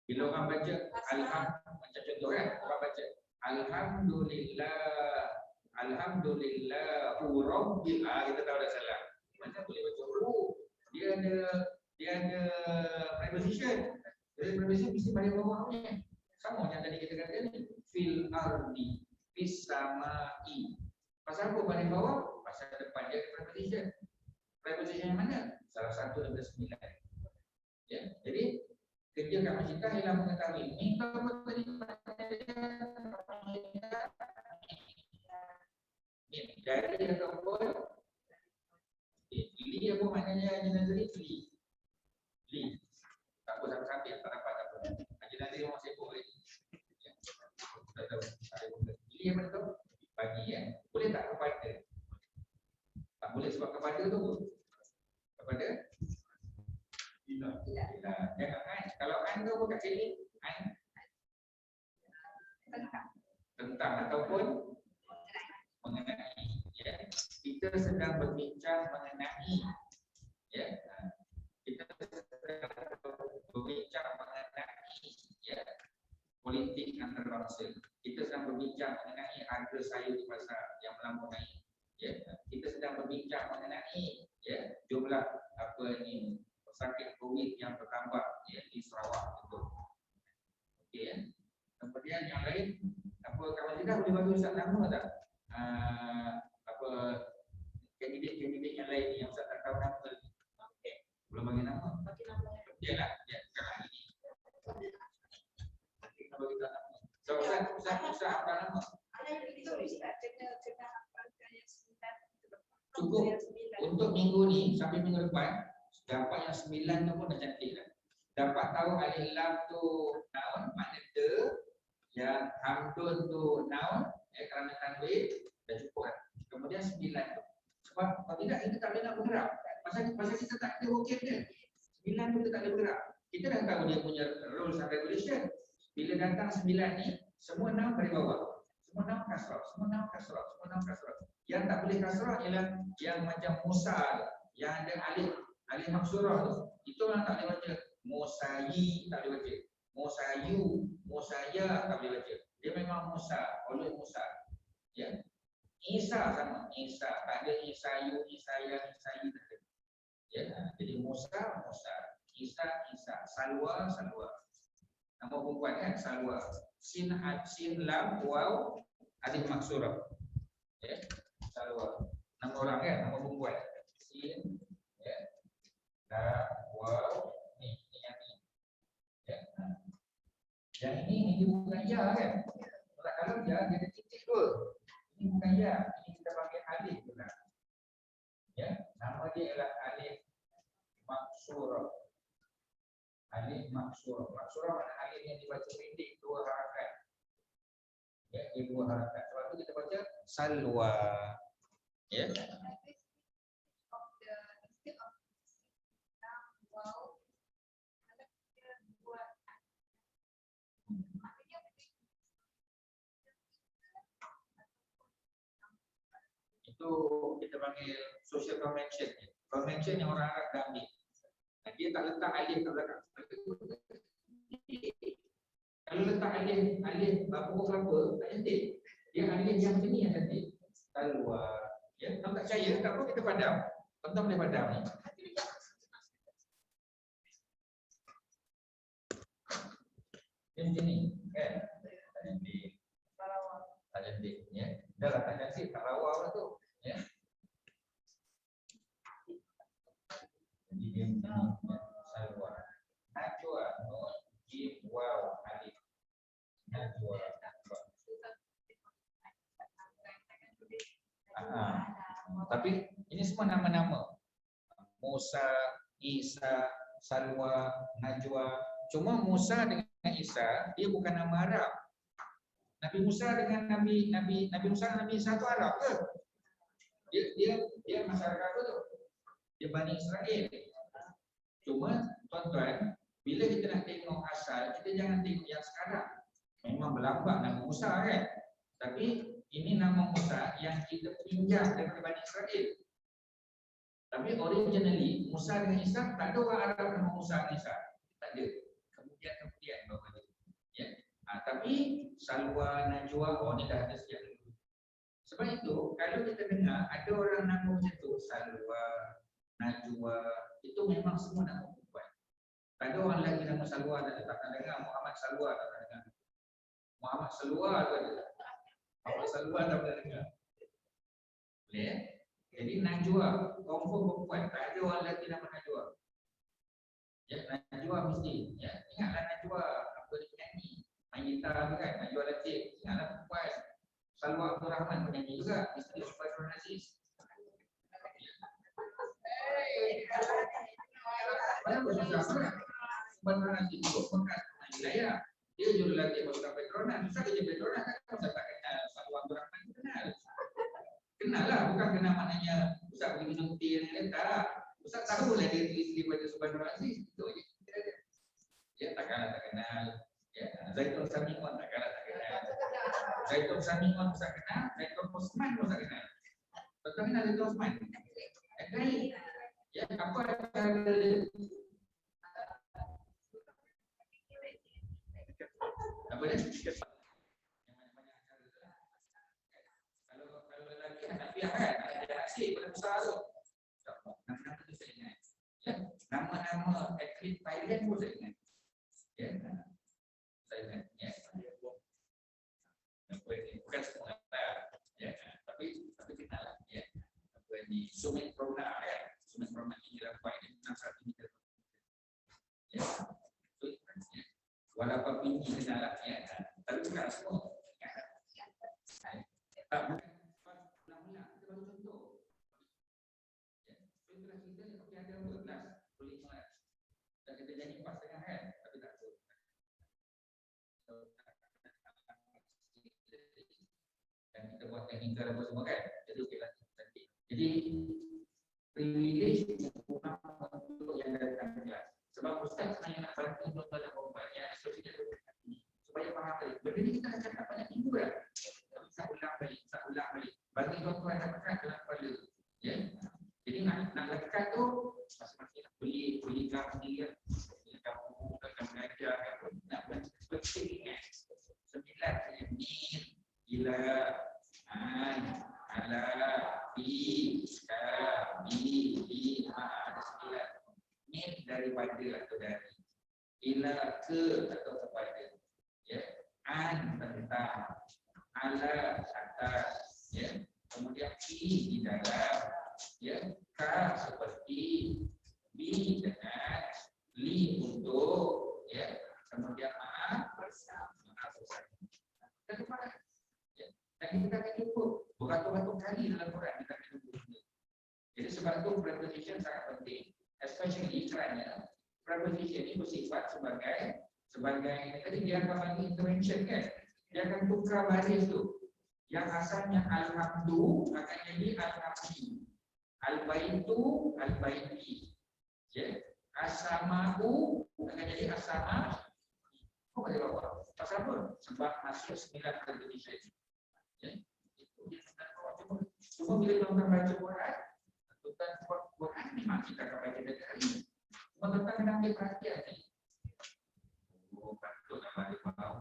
bila orang baca macam contoh kan, orang baca Alhamdulillah Rabbil, kita tahu dah salah. Macam boleh baca dia ada preposition. Jadi preposition mesti pada bawahnya. Sama macam tadi kita kata ni, fil ardi, fis samai. Pasal apa pada bawah? Pasal depan dia ada preposition. Preposition yang mana? Salah satu daripada 9. Ya, jadi kerja kat Masyidah ialah mengetahui minta apa tadi dari ataupun li apa maknanya jenazah li tak apa sampai tak dapat tak apa jenazah orang sibuk lagi tak tahu li apa tu bagi ya boleh tak kepada tak boleh sebab kepada tu kepada tidak. Jangan an. Kalau an tu apa kat sini? An tentang ataupun mengenai. Ya. Kita sedang berbincang mengenai. Ya. Kita sedang berbincang mengenai ya politik antarabangsa. Kita sedang berbincang mengenai harga sayur di pasar yang melampaui. Ya. Kita sedang berbincang mengenai ya jumlah apa ni sakit COVID yang bertambah ya, di Sarawak itu. Okey ya. Kemudian yang lain apa kawan kita boleh bagi Ustaz nama tak? Apa kandidat yang lain yang Ustaz tak tahu nama. Okey. Belum bagi nama. Bagi nama. Yalah, ya sekarang ini. Kita bagi nama. perempuan, dapat yang 9 tu pun dah cantik dah. Dapat tahu alif lam tu noun, makna the, yang hamdun tu noun, kerana tanwin, dah cukup dah. Kemudian 9 tu. Sebab kalau tidak, kita tak boleh nak bergerak. Pasal kita tak ada vocab dia. 9 tu kita tak boleh bergerak. Kita dah tahu dia punya rules and regulation. Bila datang 9 ni, semua noun dari bawah. Semua noun kasrah, semua noun kasrah, semua noun kasrah. Yang tak boleh kasrah ialah yang macam Musa, yang ada alif maksurah tu. Itu orang tak boleh baca. Musayi tak boleh baca. Musayu, Musaya tak boleh baca. Dia memang Musa, oleh Musa. Ya. Isa sama, Isa. Tak ada Isayu, Isaya, Isayi tak ada. Ya. Jadi Musa, Musa. Isa, Isa. Salwa, Salwa. Nama perempuan kan, Salwa. Sin, lam, waw, alif maksurah. Ya. Salwa. Nama orang kan, nama perempuan. Sin, ya. Lam, waw, ni yang ni. Ya. Yang ini dia bukan ya kan. Kalau ya, dia ada titik dua. Ini bukan ya, ini kita panggil alif pula. Ya, nama dia ialah alif maksurah. Alif maksurah. Maksurah mana alif yang dibaca pendek, 2 harakat. Ya, dia 2 harakat. Sebab tu kita baca salwa. Ya. Itu kita panggil social convention. Convention yang orang Arab dah ambil. Dia tak letak alif kat belakang. Kalau letak alif berapa tak cantik. Dia alif yang macam ni yang cantik. Salwa. Ya, kalau tak percaya, tak perlu kita padam. Tuan-tuan boleh padam ni. Dia macam ni, kan? Tak cantik. Tak cantik, ya. Dah lah tak cantik, tak lawa lah tu. Ya. Jadi dia macam ni, salwa. Najwa, nun, jim, waw, alif. Najwa. Tapi ini semua nama-nama. Musa, Isa, Salwa, Najwa. Cuma Musa dengan Isa, dia bukan nama Arab. Nabi Musa dengan Nabi Musa dan Nabi Isa itu Arab ke? Dia masyarakat apa tu? Dia Bani Israel. Cuma tuan-tuan, bila kita nak tengok asal, kita jangan tengok yang sekarang. Memang berlambak nama Musa kan? Tapi ini nama Musa yang kita pinjam daripada Bani Israel. Tapi originally Musa dengan Isa, tak ada orang Arab nama Musa dan Isa. Tak ada. Kemudian baru ada. Ya. Tapi Salwa, Najwa, ni dah ada sejak dulu. Sebab itu, kalau kita dengar ada orang nama macam tu, Salwa, Najwa, itu memang semua nama perempuan. Tak ada orang lagi nama Salwa, tak dengar. Muhammad Salwa tak dengar. Muhammad Salwa tu ada. Muhammad Salwa tak pernah dengar. Boleh? Jadi Najwa, confirm perempuan. Tak ada orang lagi nama Najwa. Ya, Najwa mesti. Ya, ingatlah Najwa, apa dia penyanyi. Main gitar tu kan, Najwa Latif. Ingatlah perempuan. Salwa Abdul Rahman penyanyi juga. Isteri Subhanul Aziz. Mana susah sangat. Subhanul Aziz itu bekas pemain wilayah. Dia jurulatih pasukan Petronas. Susah kerja Petronas kan, Ustaz tak kenal Salwa Abdul Rahman. Kenal lah, bukan kenal maknanya Ustaz pergi minum teh yang lain, tak. Ustaz tahu lah dia isteri pada Subhanul Aziz. Itu je. Ya, takkanlah tak kenal. Ya, Zaitun Sami'un takkanlah tak kenal. Zaitun Sami'un Ustaz kenal, Zaitun Osman Ustaz kenal. Betul kenal Zaitun Osman? Baik. Ya, apa cara dia? Apa dia? Kalau lelaki anak pihak kan, ada asyik pada besar tu. Nama-nama tu saya ingat. Ya, nama-nama atlet Thailand pun saya ingat. Ya, saya ingat. Ya. Bukan semua ya, tapi kenal lah. Ya. Apa ni? Sumin Prona ya. Sumin Prona ini ramai dan satu meter. Ya. Ya. Walaupun ini kenal lah. Ya. Tapi bukan semua. Ya. Tak bukan. Ulang-ulang kita baru contoh. Ya. Contohlah kita yang ada apa? pas tengah kan, tapi tak tahu. Dan kita buat teknikal apa semua kan, jadi okeylah. Jadi privilege bukan untuk yang datang kelas. Sebab ustaz hanya nak bantu tuan-tuan dan puan yang asosiasi supaya faham tadi. Benda ni kita akan cakap banyak minggu dah. Saya ulang balik. Bagi tuan-tuan dan puan dalam kepala. Ya. Jadi nak lekat tu masing-masing nak beli kamu sendiri. Beli kamu akan belajar nak penting ingat. 9 saja ni gila ala bi ada 9 min daripada atau dari ila ke atau kepada ya an tentang ala atas ya kemudian di dalam ya ka seperti bi dengan li untuk ya kemudian maaf bersama ya dan kita akan jumpa beratus-ratus kali dalam Quran kita akan jumpa. Jadi sebab tu preposition sangat penting, especially kerana preposition ini bersifat sebagai tadi dia akan bagi intervention kan, dia akan tukar baris tu. Yang asalnya alhamdu akan jadi alhamdi, al-baitu al-baiti, ya, as-sama'u akan jadi as-sama'. Apa dia bawa? Pasal apa? Sebab masuk 9 preposition. Ya, itu dia nak cuma bila tuan-tuan baca Quran, tuan-tuan buat Quran memang kita akan baca dari hari. Cuma tuan-tuan kena ambil perhatian ni. Oh, patut nak balik bawah.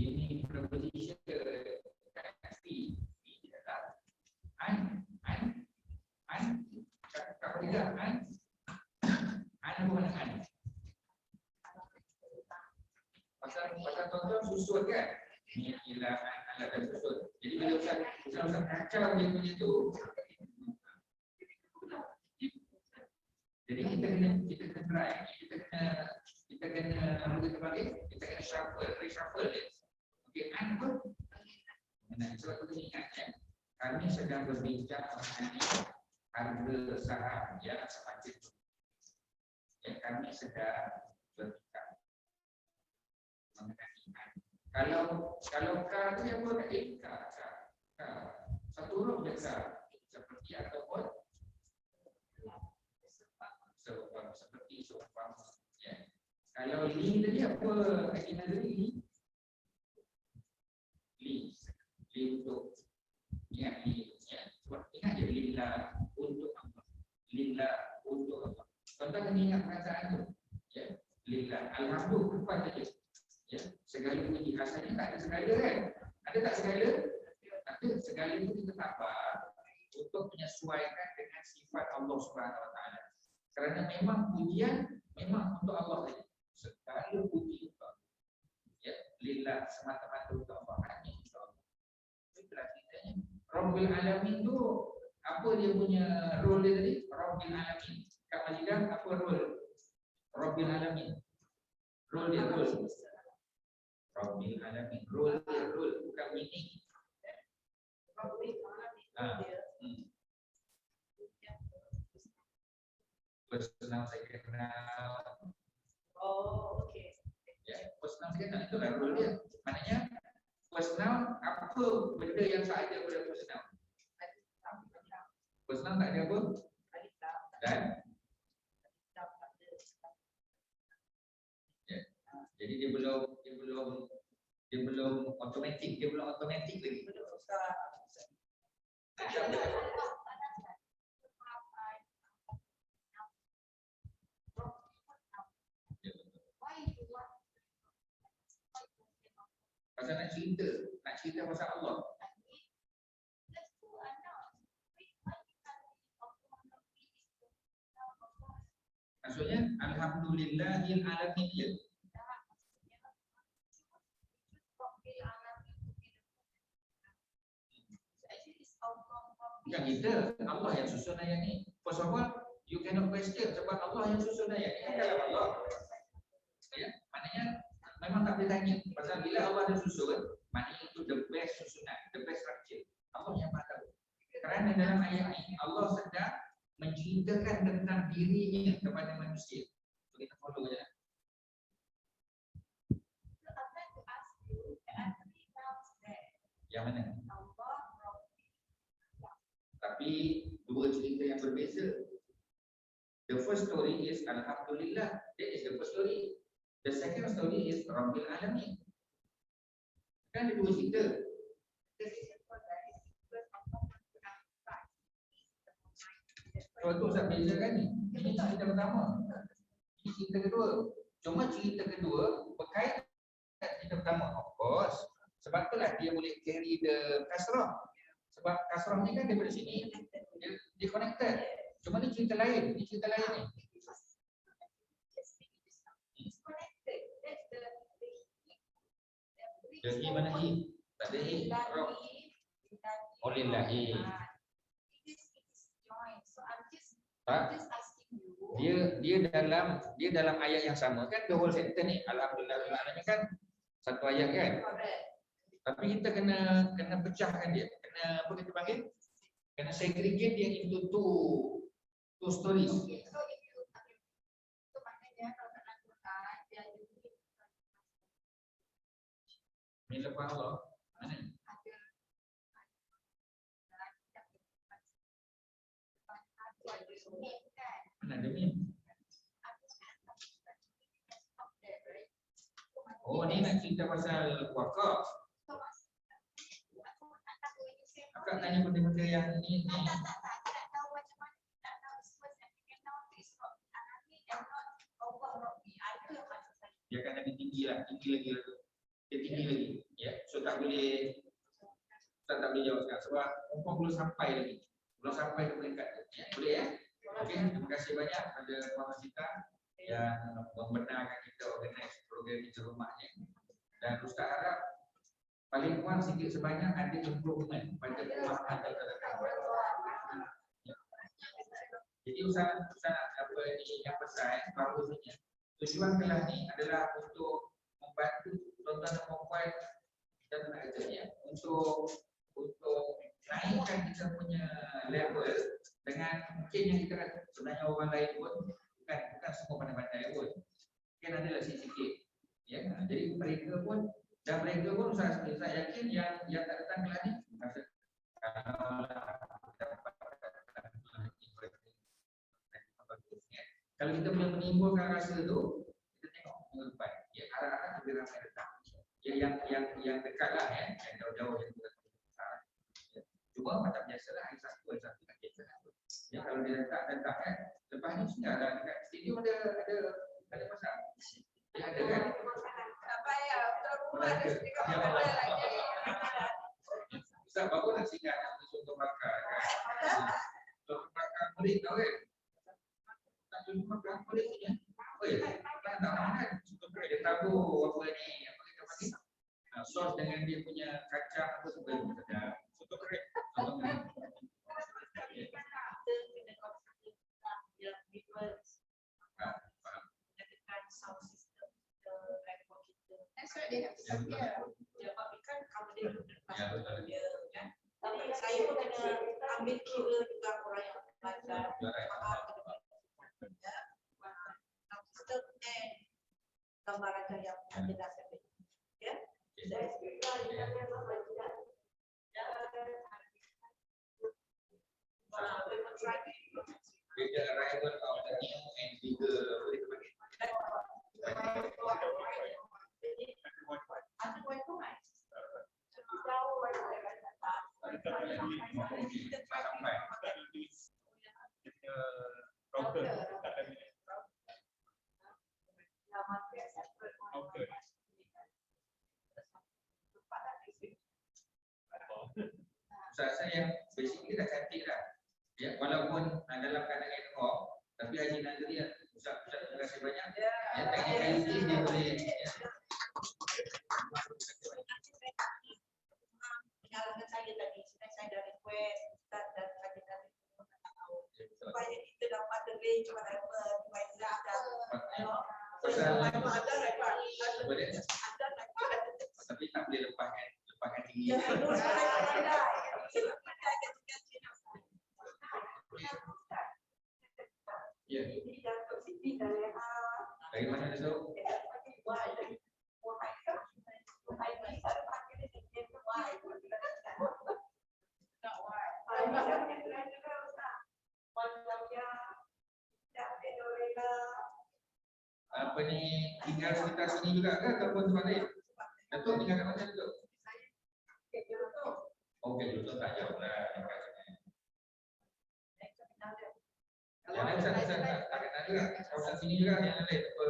Ini preposition pasti tidak. An. Apa dia? An bukan an. Pasal tuan-tuan susun kan? Ini hilangan alat dan susun. Jadi bila Ustaz kacau dia punya tu. Jadi kita kena try, kita kena apa kita panggil? Kita kena reshuffle dia. Okey, apa? Nah, sebab tu ingat ya. Kami sedang berbincang mengenai harga saham ya semakin ya kami sedang berbincang mengenai kalau K tu yang buat K satu huruf je K seperti ataupun seperti seumpama ya. Kalau li tadi apa artinya li untuk ingat li ya. Sebab ingat je lillah untuk apa? Lillah untuk apa? Tuan-tuan kena ingat perkataan tu ya. Lillah alhamdulillah apa saja ya, segala puji asalnya tak ada segala kan? Ada tak segala? Ada, segala itu kita tambah untuk menyesuaikan dengan sifat Allah Subhanahu Wa Taala. Kerana memang pujian memang untuk Allah saja. Segala puji untuk Allah. Ya, lillah semata-mata untuk Allah hanya untuk Allah. Itulah ceritanya. Rabbil Alamin tu apa dia punya role dia tadi? Rabbil Alamin. Kak Majidah apa role? Rabbil Alamin. Role dia role. Rabbil Alamin. Role bukan meaning. Rabbil Alamin. Personal saya kenal. Oh, okey. Ya, personal saya kenal itulah role dia. Maknanya personal apa benda yang tak ada pada personal? Personal tak ada apa? Dan ya. Jadi dia belum otomatik, lagi. Pasal nak cerita pasal Allah. Maksudnya alhamdulillahil alamin ya. Bukan kita, Allah yang susun ayat ni. First of all, you cannot question sebab Allah yang susun ayat ni kan dalam Allah. Ya, maknanya memang tak boleh tanya. Pasal bila Allah dah susun, maknanya itu the best susunan, the best structure. Allah yang maha tahu. Kerana dalam ayat ini Allah sedang menceritakan tentang dirinya kepada manusia. kita follow je. So I want to ask you, there are three nouns there. Yang mana? Allah, Rabbi. Tapi dua cerita yang berbeza. The first story is Alhamdulillah. That is the first story. The second story is Rabbil Alamin. Kan ada dua cerita. The reason for that is because Allah wants to amplify. Sebab tu Ustaz bezakan ni. Ini cerita pertama. Ini cerita kedua. Cuma cerita kedua berkaitan dengan cerita pertama. Of course. Sebab itulah dia boleh carry the kasrah. Sebab kasrah ni kan daripada sini. Dia connected. Cuma ni cerita lain. Ni cerita lain ni. It's connected. That's the Jadi mana hi? Tak ada hi. Roh. Oh, lillahi. It is joined. So I'm Tak. just asking you. Dia dalam ayat yang sama kan, the whole sentence ni Alhamdulillah ni kan satu ayat kan. Correct. Tapi kita kena pecahkan dia. Kena apa kita panggil? Kena segregate dia into two stories. Okay. So if you so maknanya kalau dalam Quran dia ada Ni lepas Allah. Mana? Mana ada ni? Oh, ni nak cerita pasal wakaf. Akak tanya benda-benda yang ni. Dia akan lebih tinggi lagi. Dia tinggi lagi. Ya, so tak boleh jawab sekarang sebab mumpung belum sampai lagi. Belum sampai ke peringkat tu. Ya, boleh ya? Okey, terima kasih banyak pada Puan Sita yang membenarkan kita organize program di rumah ni. Dan Ustaz harap paling kurang sikit sebanyak ada improvement pada pemahaman kita. Ya. Jadi Ustaz apa ni yang pesan bahawasanya tujuan kelas ni adalah untuk membantu tuan-tuan dan puan dan tenaga kerja untuk naikkan kita punya level dengan mungkin yang kita kata sebenarnya orang lain pun bukan semua pandai-pandai pun. Mungkin adalah sikit-sikit. Ya, jadi mereka pun Ustaz yakin yang tak datang kelas ni rasa kalau kita boleh menimbulkan rasa tu, kita tengok minggu depan. Ya, arah-arah lebih ramai datang. Ya, yang dekat lah ya, yang jauh-jauh yang kita besar. Ya. Cuma macam biasalah hari Sabtu tak biasa. Ya, kalau dia datang kan, lepas ni sudah ada dekat studio ada pasal. Ya, ada kan? tak payah tuan rumah ada stiker benda lagi. Ustaz baru nak singgah contoh bakar kan. Contoh bakar murid tahu kan? Tak contoh bakar murid ni ya. Oh ya, tak tahu kan? Contoh dia tabur apa ni, apa kita panggil? Sos dengan dia punya kacang apa sebagainya sedap. Contoh kering. Contoh kering. That's why they have to come here. Dia kan kamu dia duduk depan dia kan. Tapi saya pun kena ambil kira juga orang yang belajar sistem and gambaran yang ada dasar ya. With the arrival of the new and bigger apa kita panggil? Saya yang basically dah cantik dah. Ya, walaupun dalam keadaan ad hoc, tapi Haji Nazri Ustaz terima kasih banyak. Ya, teknikaliti dia boleh ya. Menyalahkan saya tadi, sebenarnya saya dah request Ustaz dan Haji Nazri supaya kita dapat the range whatever device ada. Tapi tak boleh lepaskan tinggi. Ya. Dari mana tu? Apa ni, tinggal sekitar sini juga ke ataupun tempat lain? Datuk tinggal kat mana tu? Okey, betul tak jauh lah. Yang lain saya tak kenal juga. Kawasan sini juga yang lain apa?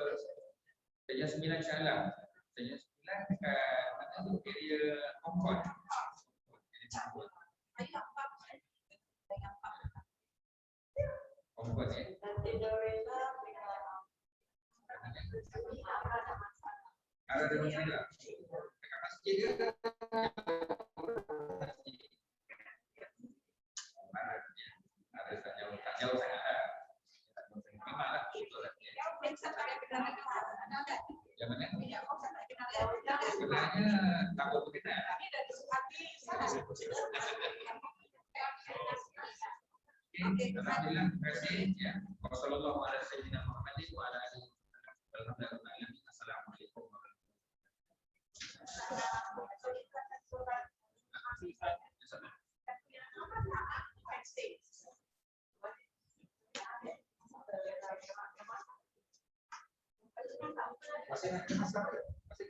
Sejak 9 Syahlam. Sejak 9 dekat mana tu? Area Concord. Concord ya. Ada masalah. Dekat masjid ke? Ada tak jauh sangat lah. Memanglah betul lah. Yang mana? Sebenarnya tak berapa kenal. Okey, alhamdulillah, terima kasih ya. Wassallallahu ala sayyidina Muhammadin wa ala alihi wa sahbihi. Assalamualaikum masih nak masak? Masih